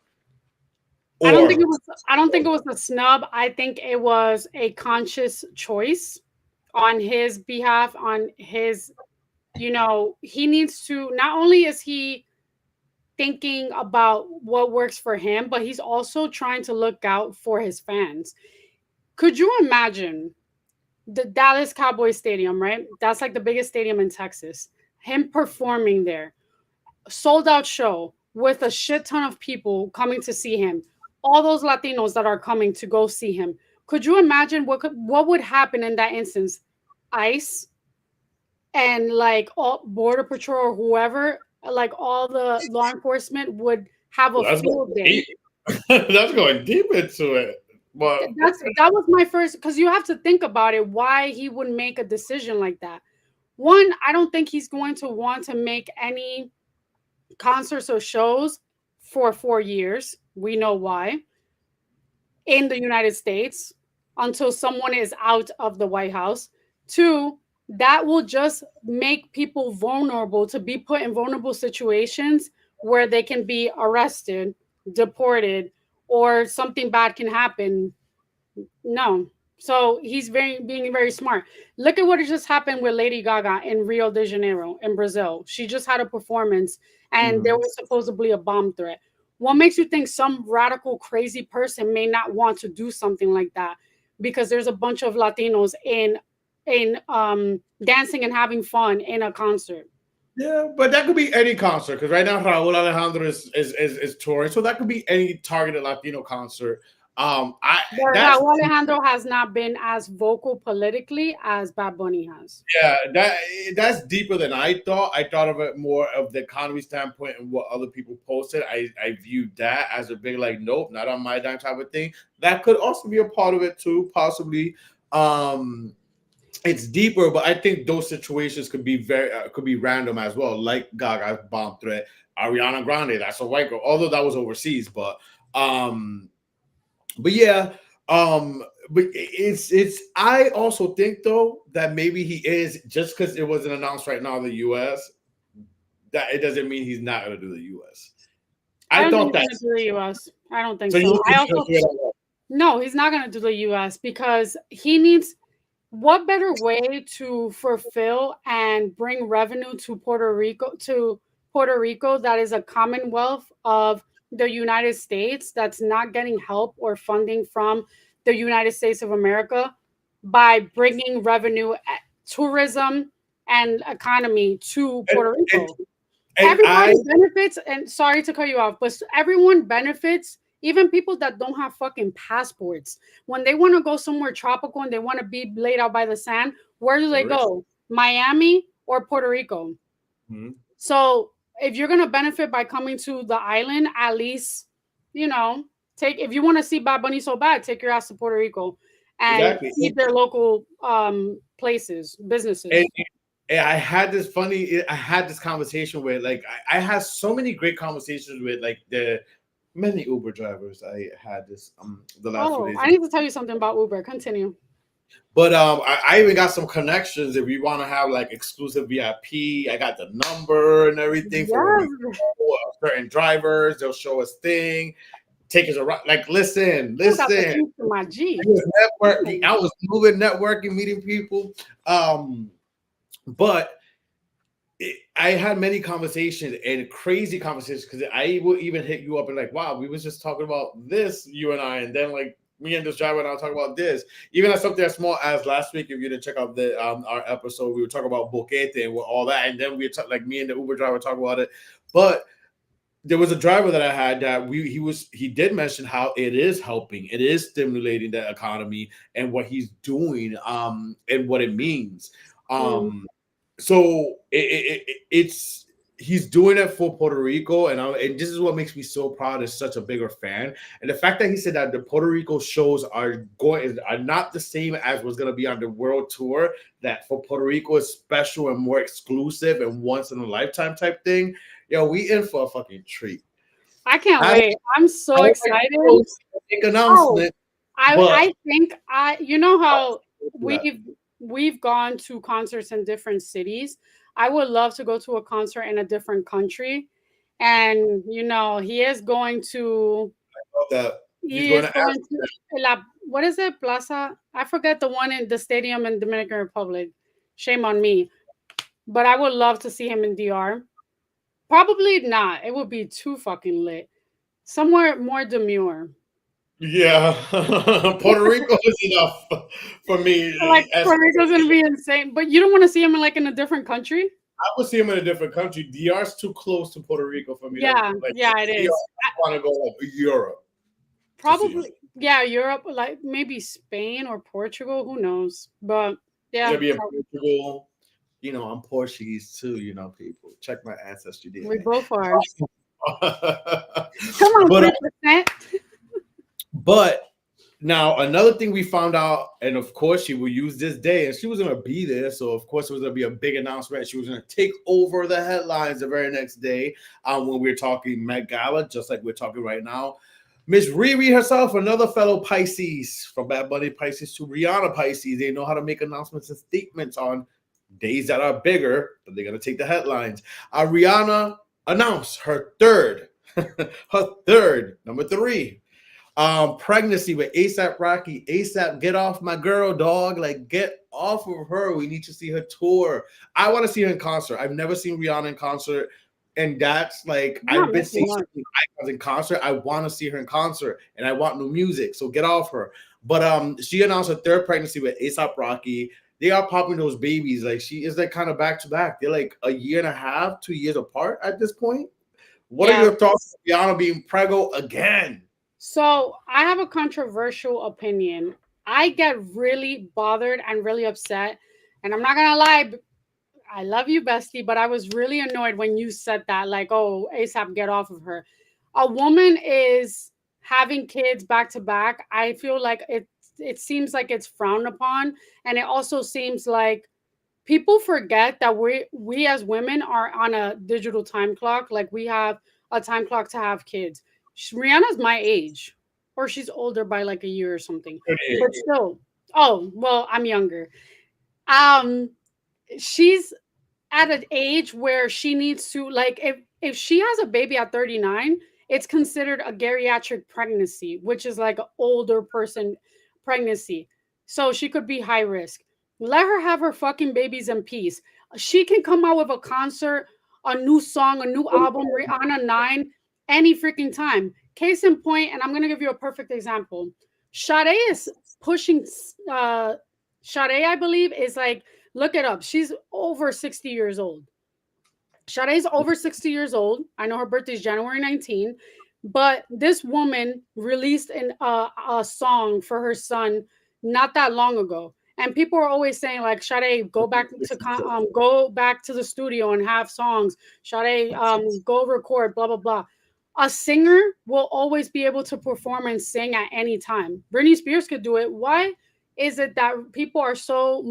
I don't think
Or
it was I don't think it was a snub. I think it was a conscious choice on his behalf, on his, he needs to, not only is he thinking about what works for him, but he's also trying to look out for his fans. Could you imagine the Dallas Cowboys Stadium, right? That's like the biggest stadium in Texas. Him performing there, sold out show with a shit ton of people coming to see him. All those Latinos that are coming to go see him. Could you imagine what would happen in that instance? ICE and like all Border Patrol or whoever, like all the law enforcement would have a
that's
field
going
day.
deep. That's going deep into it. But
That was my first, because you have to think about it, why he would make a decision like that. One, I don't think he's going to want to make any concerts or shows for 4 years. We know why. In the United States. until someone is out of the White House. Two, that will just make people vulnerable to be put in vulnerable situations where they can be arrested, deported, or something bad can happen. No. So he's being very smart. Look at what just happened with Lady Gaga in Rio de Janeiro in Brazil. She just had a performance and there
Mhm.
was supposedly a bomb threat. What makes you think some radical crazy person may not want to do something like that? Because there's a bunch of Latinos in dancing and having fun in a concert.
Yeah, but that could be any concert because right now Raúl Alejandro is touring, so that could be any targeted Latino concert. I
But
that's
Raúl Alejandro has not been as vocal politically as Bad Bunny has.
yeah, that's deeper than I thought. I thought of it more of the economy standpoint and what other people posted. I viewed that as a big like, nope, not on my dime type of thing. That could also be a part of it too, possibly. Um, it's deeper, but I think those situations could be could be random as well, like Gaga's bomb threat, Ariana Grande. That's a white girl, although that was overseas, um, but yeah, but it's. I also think though that maybe he is just because it wasn't announced right now in the U.S. That it doesn't mean he's not going to do the U.S.
I
I
don't think
thought
he's going to
that's
do the U.S. I don't think
so. You
so.
don't think
I
he's going
also
to do it at all?
no, he's not going to do the U.S. because he needs what better way to fulfill and bring revenue to Puerto Rico that is a commonwealth of the United States that's not getting help or funding from the United States of America by bringing revenue, tourism, and economy to
And,
Puerto
and,
Rico.
and I
Everybody benefits, and sorry to cut you off, but everyone benefits, even people that don't have fucking passports. When they want to go somewhere tropical and they want to be laid out by the sand, where do they go? Miami or Puerto Rico?
Mhm.
So if you're gonna benefit by coming to the island, at least, you know, take if you want to see Bad Bunny so bad, take your ass to Puerto Rico and
Exactly.
see their local places,
And,
businesses.
and I had this conversation with like I had so many great conversations with like the many Uber drivers. I had this the last few
Oh,
days.
I need to tell you something about Uber. Continue.
But I even got some connections if you want to have like exclusive VIP. I got the number and everything for when we
Yes.
go, certain drivers. They'll show us thing, take us around. Like
You got the
listen.
keys to my
I
Jeep.
was networking. I was moving, networking, meeting people. Um, but I had many conversations and crazy conversations because I will even hit you up and like, wow, we was just talking about this, you and I, and then like me and this driver and I'll talk about this. Even as something as small as last week, if you didn't check out the our episode, we were talking about Boquete and all that, and then we talk like me and the Uber driver talk about it. But there was a driver that I had that he did mention how it is helping, it is stimulating the economy and what he's doing, and what it means.
Mm,
Um, so it's he's doing it for Puerto Rico, and this is what makes me so proud as such a bigger fan. And the fact that he said that the Puerto Rico shows are not the same as what's going to be on the world tour. That for Puerto Rico is special and more exclusive and once in a lifetime type thing. Yo, we in for a fucking treat.
I can't
I
wait. I'm
I
so
would like
excited.
to make an
Oh,
announcement,
I
but
I think I you know how
that.
we've gone to concerts in different cities. I would love to go to a concert in a different country. And he is going to
That he's
he
going
is
to ask.
going to what is it? Plaza? I forget the one in the stadium in Dominican Republic. Shame on me. But I would love to see him in DR. Probably not. It would be too fucking lit. Somewhere more demure.
Yeah, Puerto Rico is enough for me.
Like
As
Puerto Rico's gonna be insane, but you don't want to see him in a different country.
I would see him in a different country. DR's too close to Puerto Rico for me to
Yeah,
like.
yeah, it
DR,
is.
I want to go like Europe to see him.
Probably, yeah, Europe, like maybe Spain or Portugal. Who knows? But
He's
yeah,
gonna be in Portugal. You know, I'm Portuguese too. You know, people check my ancestry
we
DNA.
both are. Come on,
but
3%.
but now another thing we found out, and of course she will use this day, and she was gonna be there, so of course it was gonna be a big announcement. She was gonna take over the headlines the very next day when we were talking Met Gala, just like we're talking right now. Miss Riri herself, another fellow Pisces, from Bad Bunny Pisces to Rihanna Pisces. They know how to make announcements and statements on days that are bigger, but they're gonna take the headlines. Rihanna announced her third, her third, number three, pregnancy with ASAP Rocky. ASAP, get off my girl, dog. Like, get off of her. We need to see her tour. I want to see her in concert. I've never seen Rihanna in concert. And that's like,
You're
I've
not
been
missing
seeing
much.
icons in concert. I want to see her in concert and I want new music. So get off her. But she announced her third pregnancy with ASAP Rocky. They are popping those babies. Like, she is like kind of back to back. They're like a year and a half, 2 years apart at this point. What are
Yeah.
your thoughts on Rihanna being preggo again?
So I have a controversial opinion. I get really bothered and really upset. And I'm not gonna lie, I love you, bestie, but I was really annoyed when you said that, like, oh, ASAP, get off of her. A woman is having kids back to back. I feel like it seems like it's frowned upon. And it also seems like people forget that we as women are on a digital time clock. Like we have a time clock to have kids. Rihanna's my age, or she's older by like a year or something. But still, oh well, I'm younger. Um, she's at an age where she needs to, like, if she has a baby at 39, it's considered a geriatric pregnancy, which is like an older person pregnancy, so she could be high risk. Let her have her fucking babies in peace. She can come out with a concert, a new song, a new album, Rihanna 9, any freaking time. Case in point, and I'm gonna give you a perfect example. Sade is pushing uh Sade, I believe, is like, look it up. She's over 60 years old. Sade's over 60 years old. I know her birthday is January 19, but this woman released a song for her son not that long ago. And people are always saying, like, Sade, go back to the studio and have songs. Sade, go record, blah blah blah. A singer will always be able to perform and sing at any time. Britney Spears could do it. Why is it that people are so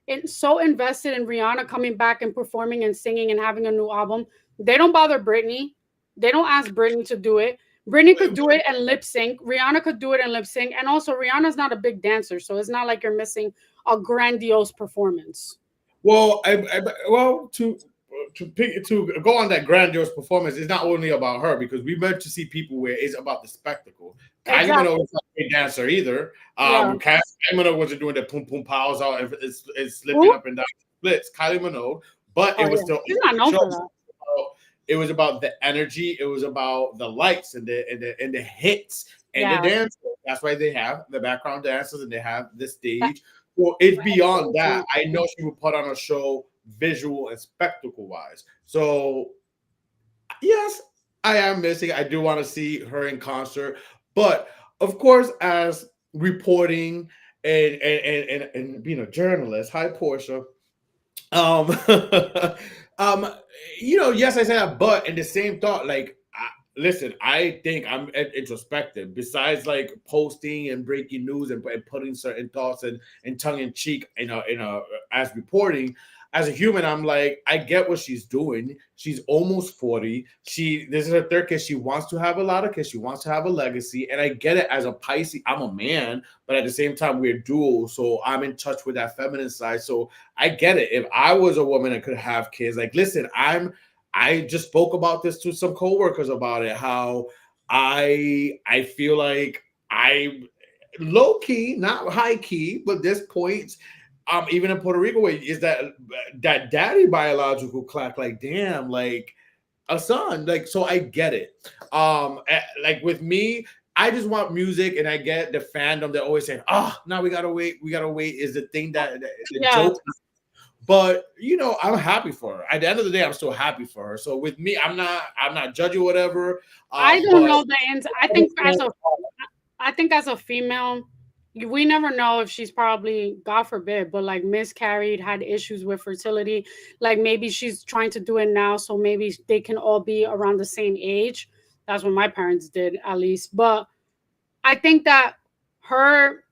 invested in Rihanna coming back and performing and singing and having a new album? They don't bother Britney. They don't ask Britney to do it. Britney could do it and lip sync. Rihanna could do it and lip sync. And also, Rihanna's not a big dancer, so it's not like you're missing a grandiose performance.
Well, well, to go on that grandiose performance, it's not only about her because we meant to see people where it's about the spectacle. Kylie
Exactly.
Minogue is not a dancer either.
Yeah.
Kylie Minogue wasn't doing the pum pum pows out and it's slipping
Who?
up and down splits. Kylie Minogue, but
Oh
it was
yeah.
still
She's not known for that.
it was about the energy. It was about the lights and the hits and the
Yeah.
dance. That's why they have the background dancers and they have the stage. Well, it's beyond that. I know she would put on a show visual and spectacle wise. So yes, I am missing. I do want to see her in concert, but of course, as reporting and being a journalist, hi Portia. Um, um, yes, I said that, but in the same thought, like, listen, I think I'm introspective. Besides, like posting and breaking news and putting certain thoughts and tongue in cheek, as reporting. As a human, I'm like, I get what she's doing. She's almost 40. This is her third kid. She wants to have a lot of kids. She wants to have a legacy, and I get it. As a Pisces, I'm a man, but at the same time, we're dual. So I'm in touch with that feminine side. So I get it. If I was a woman and could have kids, like, listen, I just spoke about this to some coworkers about it. How I feel like I low key, not high key, but this point, even in Puerto Rico, is that daddy biological clock? Like, damn, like a son. Like, so I get it. Like with me, I just want music, and I get the fandom that always saying, "Oh, now we gotta wait. We gotta wait." Is the thing that the
Yeah.
joke. But I'm happy for her. At the end of the day, I'm still happy for her. So with me, I'm not judging whatever.
I don't
But
know the ends. I think as a female, we never know if she's probably, God forbid, but like miscarried, had issues with fertility. Like maybe she's trying to do it now, so maybe they can all be around the same age. That's what my parents did, at least. But I think that her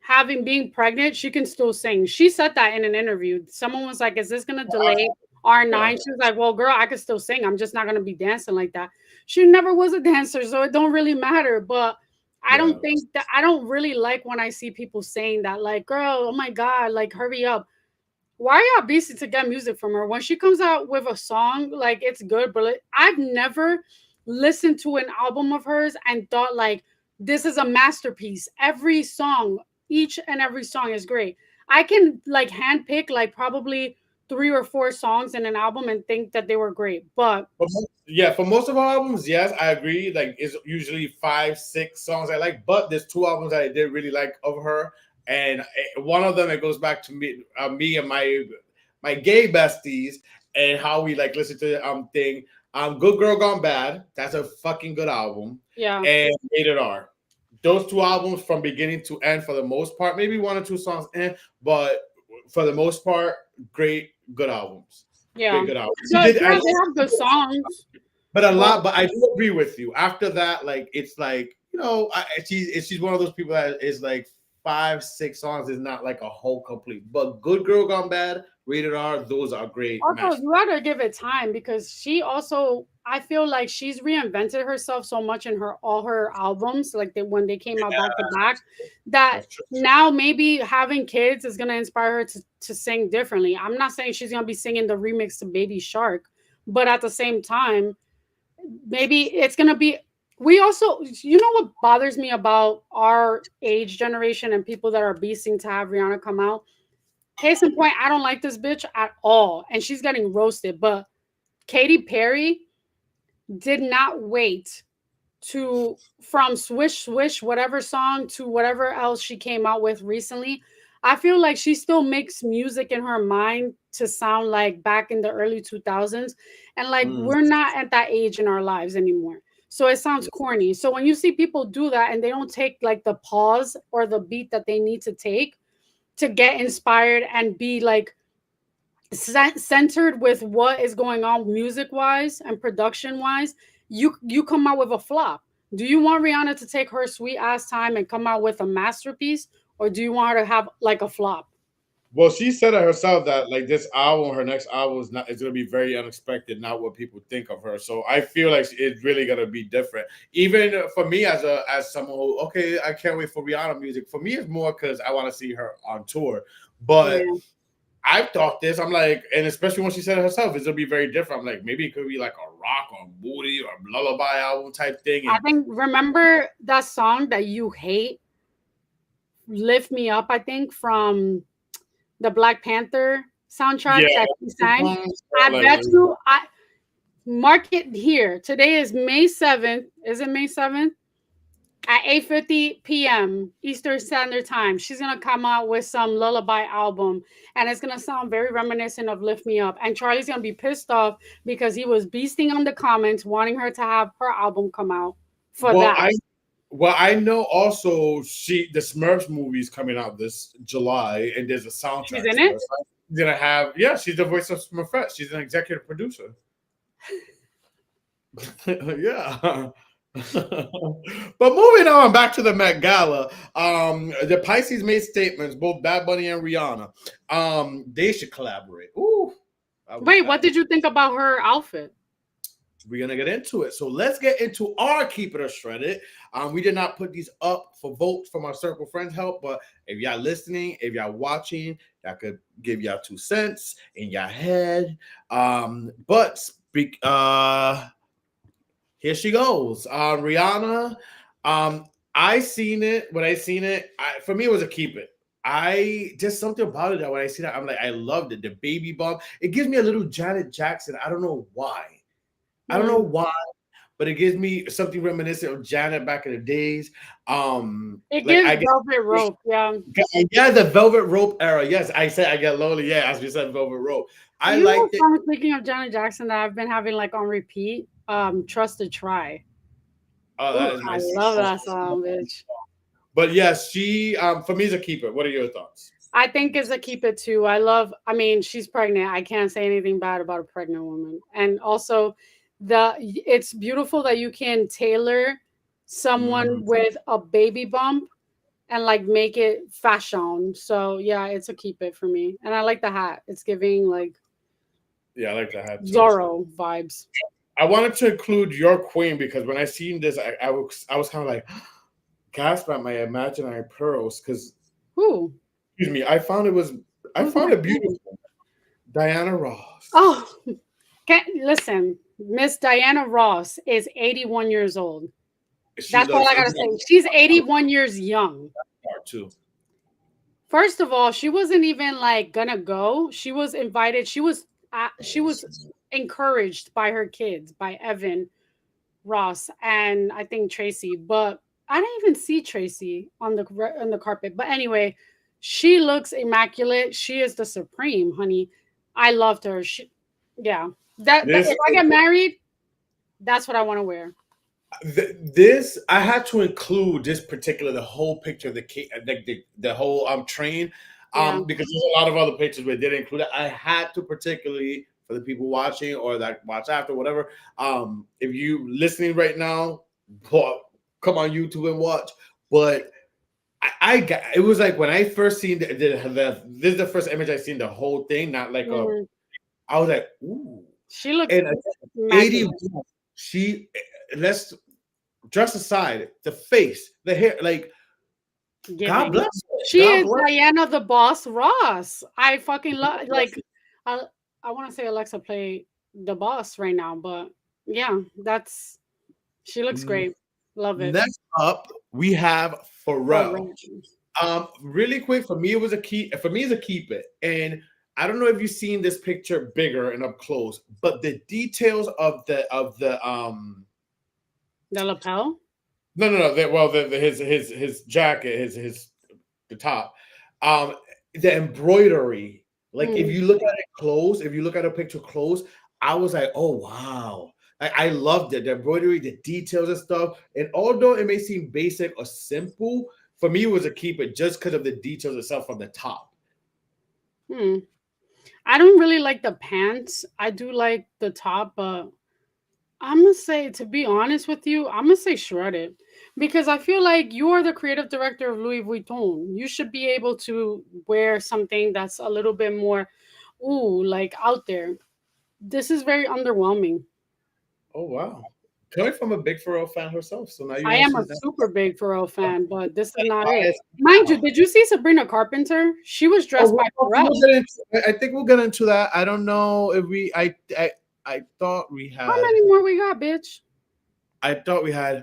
having being pregnant, she can still sing. She said that in an interview. Someone was like, "Is this gonna delay R9?" She was like, "Well, girl, I could still sing. I'm just not gonna be dancing like that." she never was a dancer, so it don't really matter. But I
Yeah.
don't think that I don't really like when I see people saying that, like, girl, oh my god, like hurry up. Why are y'all busy to get music from her? When she comes out with a song, like it's good, but I've never listened to an album of hers and thought like this is a masterpiece. Every song, each and every song is great. I can like handpick like probably 3 or 4 songs in an album and think that they were great. But
Yeah, for most of our albums, yes, I agree. Like it's usually 5, 6 songs I like, but there's 2 albums that I did really like of her, and one of them it goes back to me and my gay besties and how we like listen to the thing. Good Girl Gone Bad. That's a fucking good album,
yeah,
and Rated R. Those 2 albums from beginning to end for the most part, maybe 1 or 2 songs, but for the most part, great good albums.
yeah.
Great good albums. She
So
did.
yeah, they have good songs.
But a
But
lot, but I do agree with you. After that, like it's like she's one of those people that is like 5, 6 songs is not like a whole complete. But Good Girl Gone Bad, Rated R, those are great
also,
match.
you gotta give it time because she also, I feel like she's reinvented herself so much in her all her albums, like when they came out back to back, that
That's true.
now maybe having kids is gonna inspire her to sing differently. I'm not saying she's gonna be singing the remix to Baby Shark, but at the same time, maybe it's gonna be. We also, you know, what bothers me about our age generation and people that are beasting to have Rihanna come out. Case in point, I don't like this bitch at all, and she's getting roasted. But Katy Perry did not wait to from Swish Swish whatever song to whatever else she came out with recently. I feel like she still makes music in her mind to sound like back in the early 2000s, and like
Mm,
we're not at that age in our lives anymore. So it sounds corny. So when you see people do that and they don't take like the pause or the beat that they need to take to get inspired and be like centered with what is going on music wise and production wise, you come out with a flop. Do you want Rihanna to take her sweet ass time and come out with a masterpiece, or do you want her to have like a flop?
well, she said it herself that like this album, her next album is gonna be very unexpected, not what people think of her. So I feel like it's really gonna be different. Even for me as someone who okay, I can't wait for Rihanna music. For me, it's more because I want to see her on tour. But
Yeah,
I've thought this. I'm like, and especially when she said it herself, it's gonna be very different. I'm like, maybe it could be like a rock or booty or lullaby album type thing.
I
And
think, remember that song that you hate, Lift Me Up, I think from the Black Panther soundtrack
yeah,
that she sang. I
like
bet you, I mark it here. Today is May 7th. Is it May 7th? At 8:50 p.m. Eastern Standard Time. She's gonna come out with some lullaby album, and it's gonna sound very reminiscent of Lift Me Up. And Charlie's gonna be pissed off because he was beasting on the comments, wanting her to have her album come out for
well,
that.
I know also the Smurfs movie is coming out this July, and there's a
She's
soundtrack
in
to
it.
it. So she's gonna have she's the voice of Smurfette. She's an executive producer. Yeah. But moving on back to the Met Gala, the Pisces made statements, both Bad Bunny and Rihanna. They should collaborate. Ooh,
Wait, what did you think about her outfit?
we're gonna get into it. So let's get into our Keep It or Shred It. We did not put these up for votes from our circle friends help, but if y'all listening, if y'all watching, y'all could give y'all 2 cents in your head. But speak here she goes. Rihanna. I seen it. When I seen it, for me it was a keep it. I just something about it that when I see that, I'm like, I loved it. The baby bump. It gives me a little Janet Jackson. I don't know why. I don't know
Hmm.
why, but it gives me something reminiscent of Janet back in the days.
It
Like
gives
I get
Velvet Rope. Yeah.
yeah, the Velvet Rope era. Yes, I said I get lonely. Yeah, as we said, Velvet Rope. I
You know,
liked it.
song, speaking of Janet Jackson, that I've been having like on repeat. Trust to Try.
Oh,
Ooh,
that is my
I love that song, bitch.
but yes, she for me is a keeper. What are your thoughts?
I think it's a keep it too. I mean, she's pregnant. I can't say anything bad about a pregnant woman. And also it's beautiful that you can tailor
Mhm.
someone with a baby bump and like make it fashion. So yeah, it's a keep it for me. And I like the hat. It's giving like
Yeah, I like that hat too.
Zorro vibes.
I wanted to include your queen because when I seen this, I was kind of like gasp at my imaginary pearls because
Who?
excuse me, I
Who's
found
my
it
queen?
beautiful. Diana Ross.
Oh, listen, Miss Diana Ross is 81 years old.
She
That's all
looks
I gotta say. She's 81 years young.
smart too.
First of all, she wasn't even like gonna go. She was invited. She was encouraged by her kids, by Evan, Ross, and I think Tracy. But I didn't even see Tracy on the carpet. But anyway, she looks immaculate. She is the supreme, honey. I loved her. Yeah. That
This
if I get married, that's what I want to wear.
this I had to include this particular the whole picture of the whole train
Yeah.
because there's a lot of other pictures where they didn't include it. I had to particularly for the people watching or that watch after whatever. If you listening right now, come on YouTube and watch. But I got it was like when I first seen this is the first image I seen the whole thing, not like a
Mhm.
I was like, ooh.
She looks
And 80
immaculate.
she let's dress aside, the face, the hair, like God
Giving.
bless her.
She
God
is
bless.
Diana the Boss Ross. I fucking love like I I want to say Alexa play the boss right now, but yeah, that's she looks
N-
great. Love it.
Next up, we have
For
Pharrell.
real.
Really quick for me, it was a key. For me, it's a keep it. And I don't know if you've seen this picture bigger and up close, but the details of the
The lapel.
no well his jacket his the top the embroidery like if
Mm.
you look at it close if you look at a picture close I was like oh wow I loved it the embroidery the details and stuff and although it may seem basic or simple for me it was a keep it just because of the details itself from the top.
Hmm. I don't really like the pants. I do like the top, but I'm gonna say, to be honest with you, I'm gonna say shredded because I feel like you are the creative director of Louis Vuitton. You should be able to wear something that's a little bit more, ooh, like out there. This is very underwhelming.
Oh wow, coming from a big Pharrell fan herself so now you
I
know
am a
she's not
super big Pharrell fan, but this is not it.
biased.
Mind you, did you see Sabrina Carpenter? She was
Oh,
dressed by Pharrell.
we'll get into, I think we'll get into that. I don't know if I thought we
How
had.
many more we got, bitch?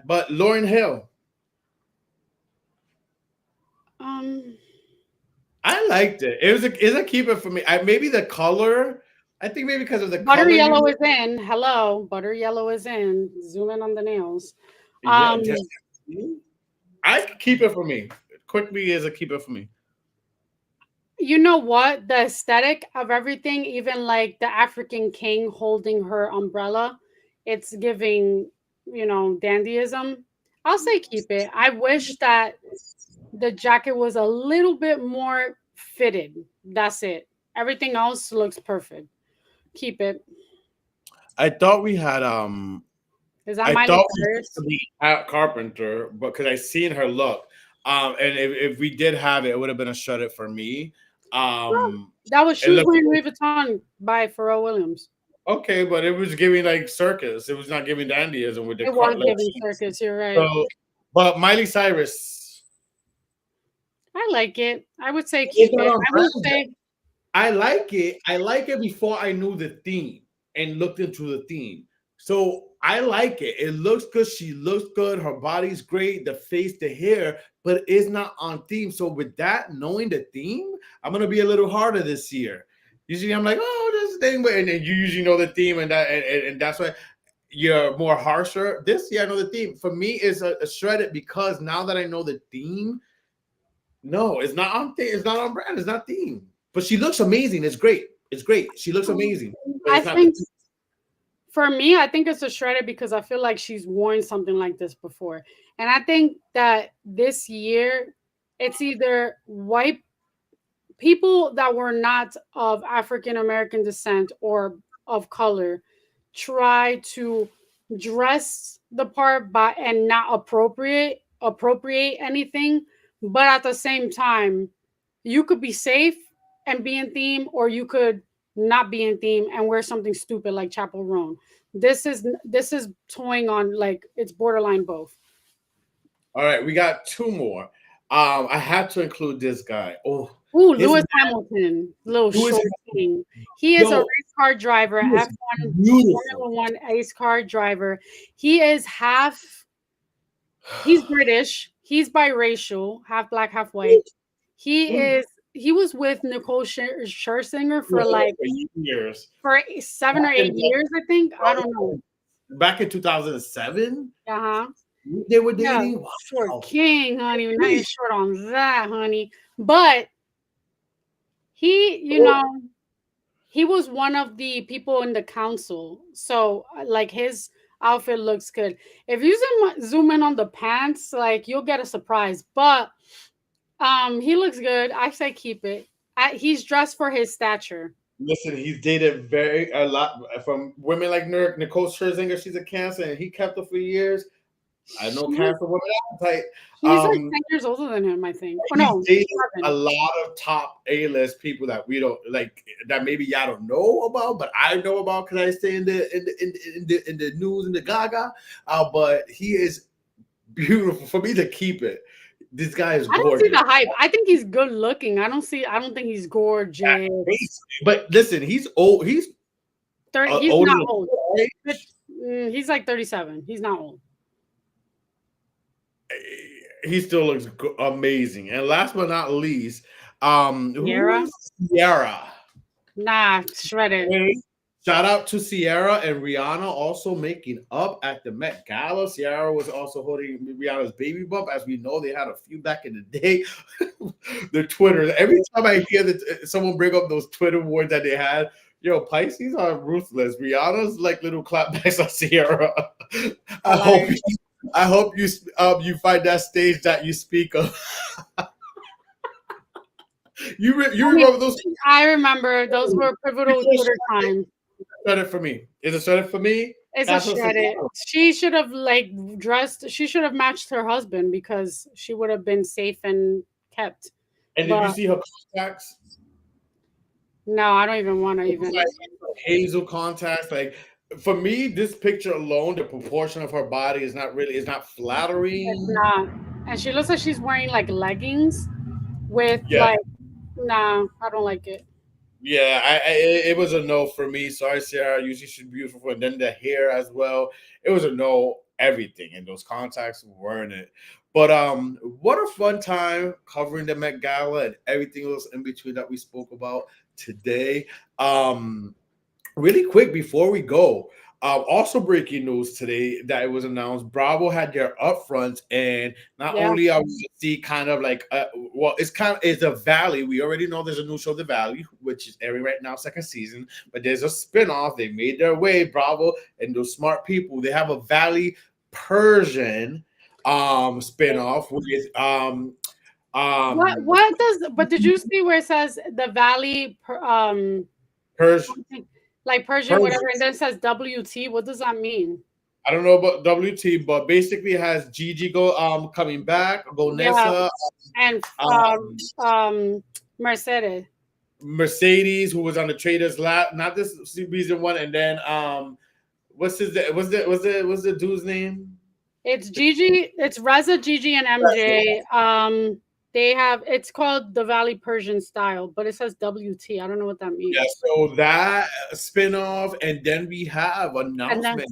But Lauren Hill,
Um,
I liked it. It was a keeper for me. I maybe the color. I think maybe because of the
Butter
color
yellow
you.
is in. Hello, butter yellow is in. Zoom in on the nails.
Yeah,
Um,
I could keep it for me. Quickly is a keeper for me.
you know what? The aesthetic of everything, even like the African king holding her umbrella, it's giving, dandyism. I'll say keep it. I wish that the jacket was a little bit more fitted. That's it. Everything else looks perfect. Keep it.
I thought we had
Is that
I
Miley
thought we
Cyrus?
had the at Carpenter, but because I seen her look, and if we did have it, it would have been a shut it for me.
Well,
Um,
that was
it
she was
looked
wearing Louis Vuitton by Pharrell Williams.
okay, but it was giving like circus. It was not giving dandyism with the
It was
like.
giving circus. You're right.
So, but Miley Cyrus
I like it. I would say
is
keep
not
it.
on
I will
brand.
say
I like it. I like it before I knew the theme and looked into the theme. So I like it. It looks good. She looks good. Her body's great. The face, the hair, but it's not on theme. So with that, knowing the theme, I'm gonna be a little harder this year. Usually, I'm like, oh, this thing, and then you usually know the theme, and that's why you're more harsher. This year, I know the theme. For me, is a shredded because now that I know the theme, no, it's not on theme. It's not on brand. It's not theme. But she looks amazing. It's great. It's great. She looks amazing. But
I
it's not the
think
theme.
for me, I think it's a shredder because I feel like she's worn something like this before. And I think that this year it's either white people that were not of African American descent or of color try to dress the part by and not appropriate anything, but at the same time you could be safe and be in theme, or you could not be in theme, and wear something stupid like Chapel Roan. This is toying on, like, it's borderline both.
All right, we got two more. I had to include this guy. Oh,
Ooh,
his
Lewis Hamilton, little
Lewis
short king. He is a
yo,
race car driver,
he was
F1
beautiful.
Formula One race car driver. He is half. He's British. He's biracial, half black, half white. He is. He was with Nicole Scherzinger for like
For years.
for 7 or 8 years, I think. I don't know.
Back in 2007,
Uh huh.
they were
Yeah,
dating.
short
Wow.
king, honey. Now you're short on that, honey. But he, he was one of the people in the council. So, like, his outfit looks good. If you zoom in on the pants, like, you'll get a surprise. But he looks good. I say keep it. He's dressed for his stature.
Listen, he's dated a lot from women like Nicole Scherzinger. She's a Cancer, and he kept her for years. I know
She's
Cancer women appetite.
she's like 10 years older than him, I think. Oh
He's
no,
dated a
7.
lot of top A-list people that we don't like, that maybe y'all don't know about, but I know about because I stay in the news in the Gaga. But he is beautiful for me to keep it. This guy is
I don't see
gorgeous.
the hype. I think he's good looking. I don't think he's gorgeous.
But listen, he's old. He's
30. He's
older
not
than
old.
my
He's like 37. He's not old.
He still looks amazing. And last but not least, who
Sierra?
is Sierra?
Nah, shredded.
Hey, shout out to Sierra and Rihanna also making up at the Met Gala. Sierra was also holding Rihanna's baby bump. As we know, they had a few back in the day. The Twitter. Every time I hear that someone bring up those Twitter wars that they had, yo, Pisces are ruthless. Rihanna's like little clapbacks on Sierra. I hope
Hilarious.
I hope you find that stage that you speak of. You
I mean,
remember those?
I remember those were pivotal Twitter times.
Shredded for me. Is it shredded for me?
It's a
That's what
shredded. She should have like dressed. She should have matched her husband because she would have been safe and kept.
And did you
But
see her contacts?
no, I don't even want to even.
Like hazel contacts. Like for me, this picture alone, the proportion of her body is not
It's
flattering.
not. And she looks like she's wearing like leggings with
Yeah,
like. Nah, I don't like it.
yeah. It was a no for me. Sorry, Sarah. Usually she's beautiful, and then the hair as well. It was a no. Everything and those contacts weren't it. But what a fun time covering the Met Gala and everything else in between that we spoke about today. Really quick before we go, also breaking news today that it was announced Bravo had their upfronts, and not
Yeah.
only are we see kind of like well, it's a Valley. We already know there's a new show, The Valley, which is airing right now, second season. But there's a spinoff. They made their way, Bravo, and those smart people. They have a Valley Persian spinoff with
What does? But did you see where it says the Valley,
Persian.
something like Persian,
Persian.
whatever, and then says WT? What does that mean?
I don't know about WT, but basically it has Gigi coming back,
Yeah,
Gonessa,
and
um,
Mercedes.
Mercedes, who was on the Traders Lab, not this season one, and then what's the dude's name?
It's Gigi. It's Reza, Gigi, and MJ. They have. It's called the Valley Persian style, but it says WT. I don't know what that
Yeah,
means.
so that spinoff, and then we have
And then
announcement.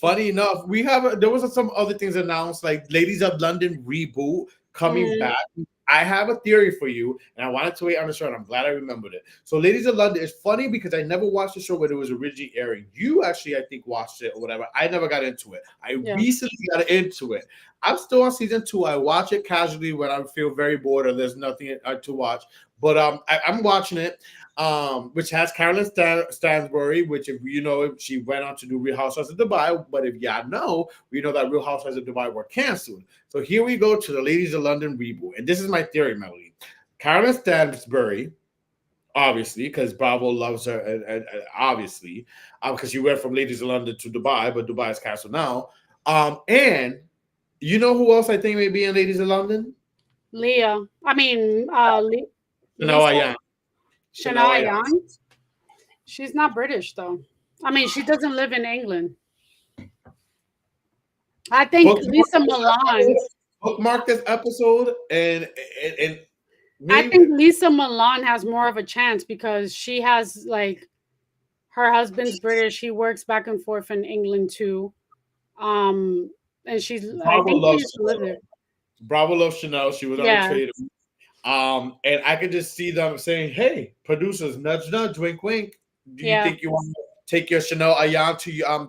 Funny enough, there was some other things announced, like Ladies of London reboot coming
mm,
back. I have a theory for you, and I wanted to wait on the show, and I'm glad I remembered it. So, Ladies of London is funny because I never watched the show when it was originally airing. You actually, I think, watched it or whatever. I never got into it. I
yeah,
recently got into it. I'm still on season 2. I watch it casually when I feel very bored or there's nothing to watch. But I'm watching it, which has Carolyn Stansbury, which if you know, she went on to do Real Housewives of Dubai. But if y'all know, we know that Real Housewives of Dubai were canceled. So here we go to the Ladies of London reboot. And this is my theory, Melody. Carolyn Stansbury, obviously, because Bravo loves her, and obviously, because she went from Ladies of London to Dubai, but Dubai is canceled now. And you know who else I think may be in Ladies of London?
Leah. I mean,
Chanel
Lisa
Ayan. Chanel
Shania
Ayan.
Young. She's not British though. I mean, she doesn't live in England. I think
Bookmark
Lisa
this
Milan.
episode. Bookmark this episode, and
I
maybe
think Lisa Milan has more of a chance because she has like her husband's British. He works back and forth in England too. Um, and I
Bravo
think she
loves
used to live there.
Chanel. Bravo loves Chanel. She was on the
Yeah,
trade. And I could just see them saying, "Hey, producers, nudge, nudge, wink, wink. Do you
yeah.
think you want to take your Chanel Ayan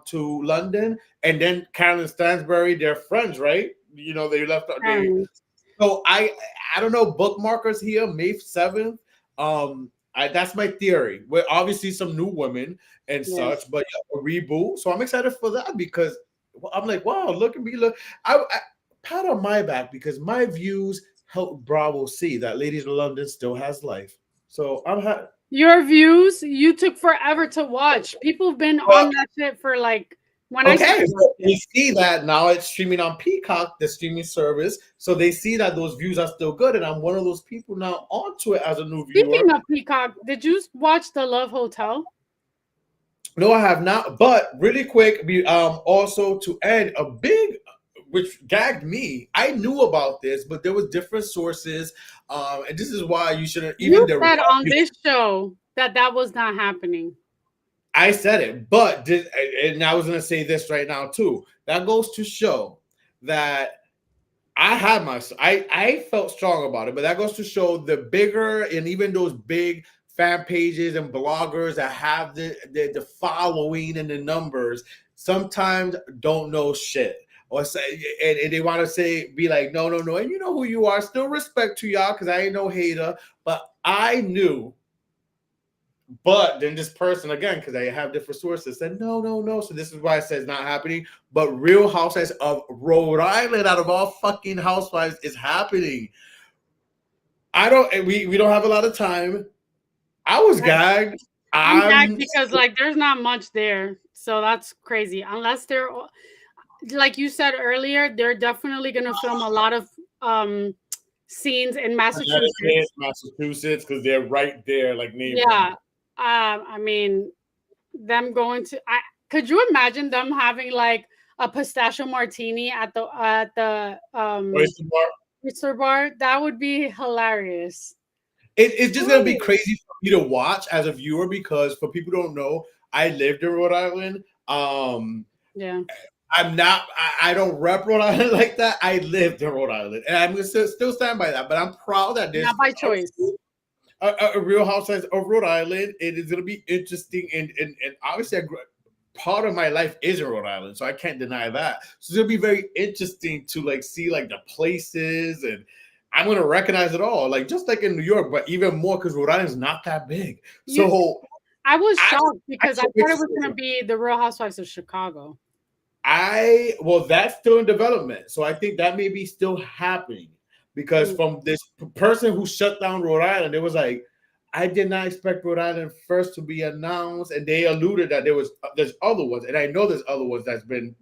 to London?" And then Carolyn Stansbury, they're friends, right? You know, they left out. They
Um,
so I don't know bookmarkers here, May 7th. That's my theory. We're obviously some new women and
yes.
such, but yeah, a reboot. So I'm excited for that because I'm like, wow, look at me, look. I pat on my back because my views help Bravo see that Ladies of London still has life. So I'm happy.
Your views, you took forever to watch. People have been on that shit for like when I
Okay,
started
so
watching.
they see that now it's streaming on Peacock, the streaming service. So they see that those views are still good, and I'm one of those people now onto it as a new viewer.
Speaking of Peacock, did you watch The Love Hotel?
No, I have not. But really quick, also to end a big, which gagged me. I knew about this, but there was different sources, and this is why you shouldn't even
You
the.
said on this show that that was not happening.
I said it, but and I was going to say this right now too. That goes to show that I felt strong about it, but that goes to show the bigger and even those big fan pages and bloggers that have the following and the numbers sometimes don't know shit. Or say and they want to say be like no no no, and you know who you are. Still respect to y'all because I ain't no hater, but I knew. But then this person again, because I have different sources, said no, no, no. So this is why I said it's not happening. But Real Housewives of Rhode Island, out of all fucking housewives, is happening. I don't. We don't have a lot of time. I was gagged.
I'm gagged
I'm
because like there's not much there, so that's crazy. Unless they're like you said earlier, they're definitely gonna film a lot of scenes in
Connecticut,
Massachusetts.
Massachusetts, because they're right there, like neighboring.
Yeah, I mean, them going to. Could you imagine them having like a pistachio martini at the
Oyster Bar.
oyster bar? That would be hilarious.
It's just gonna be crazy for me to watch as a viewer because for people who don't know, I lived in Rhode Island.
Yeah.
I'm not. I don't rep Rhode Island like that. I lived in Rhode Island, and I'm gonna still stand by that. But I'm proud that there's
Not by choice.
a Real Housewives of Rhode Island. It is gonna be interesting, and obviously, part of my life is in Rhode Island, so I can't deny that. So it's gonna be very interesting to like see like the places, and I'm gonna recognize it all, like just like in New York, but even more because Rhode Island is not that big.
You,
So
I was
I,
shocked because I
can't
thought
wait to
it was
see
going to
it.
be the Real Housewives of Chicago.
Well, that's still in development, so I think that may be still happening because
Mm.
from this person who shut down Rhode Island, it was like I did not expect Rhode Island first to be announced, and they alluded that there's other ones, and I know there's other ones that's been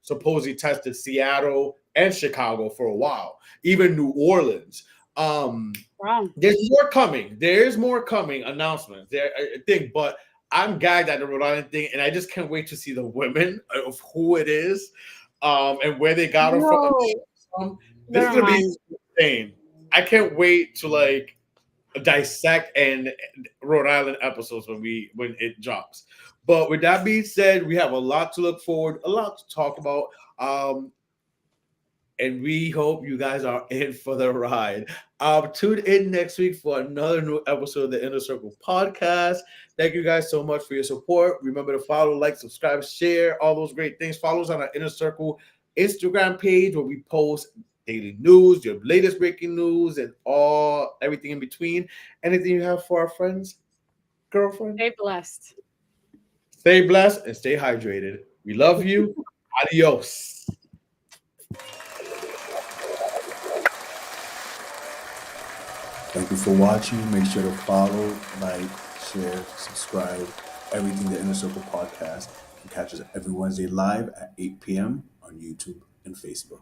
supposedly tested Seattle and Chicago for a while, even New Orleans.
Wow.
There's more coming. There's more coming announcements. There, I think, but I'm gagged at the Rhode Island thing, and I just can't wait to see the women of who it is, and where they got them
No,
from. This is
never
gonna be
mind.
insane. I can't wait to like dissect and Rhode Island episodes when it drops. But with that being said, we have a lot to look forward, a lot to talk about. And we hope you guys are in for the ride. Tune in next week for another new episode of the Inner Circle podcast. Thank you guys so much for your support. Remember to follow, like, subscribe, share, all those great things. Follow us on our Inner Circle Instagram page where we post daily news, your latest breaking news, and everything in between. Anything you have for our friends, girlfriend?
Stay blessed.
Stay blessed and stay hydrated. We love you. Adios.
Thank you for watching. Make sure to follow, like, share, subscribe, everything the Inner Circle podcast. You can catch us every Wednesday live at 8 p.m. on YouTube and Facebook.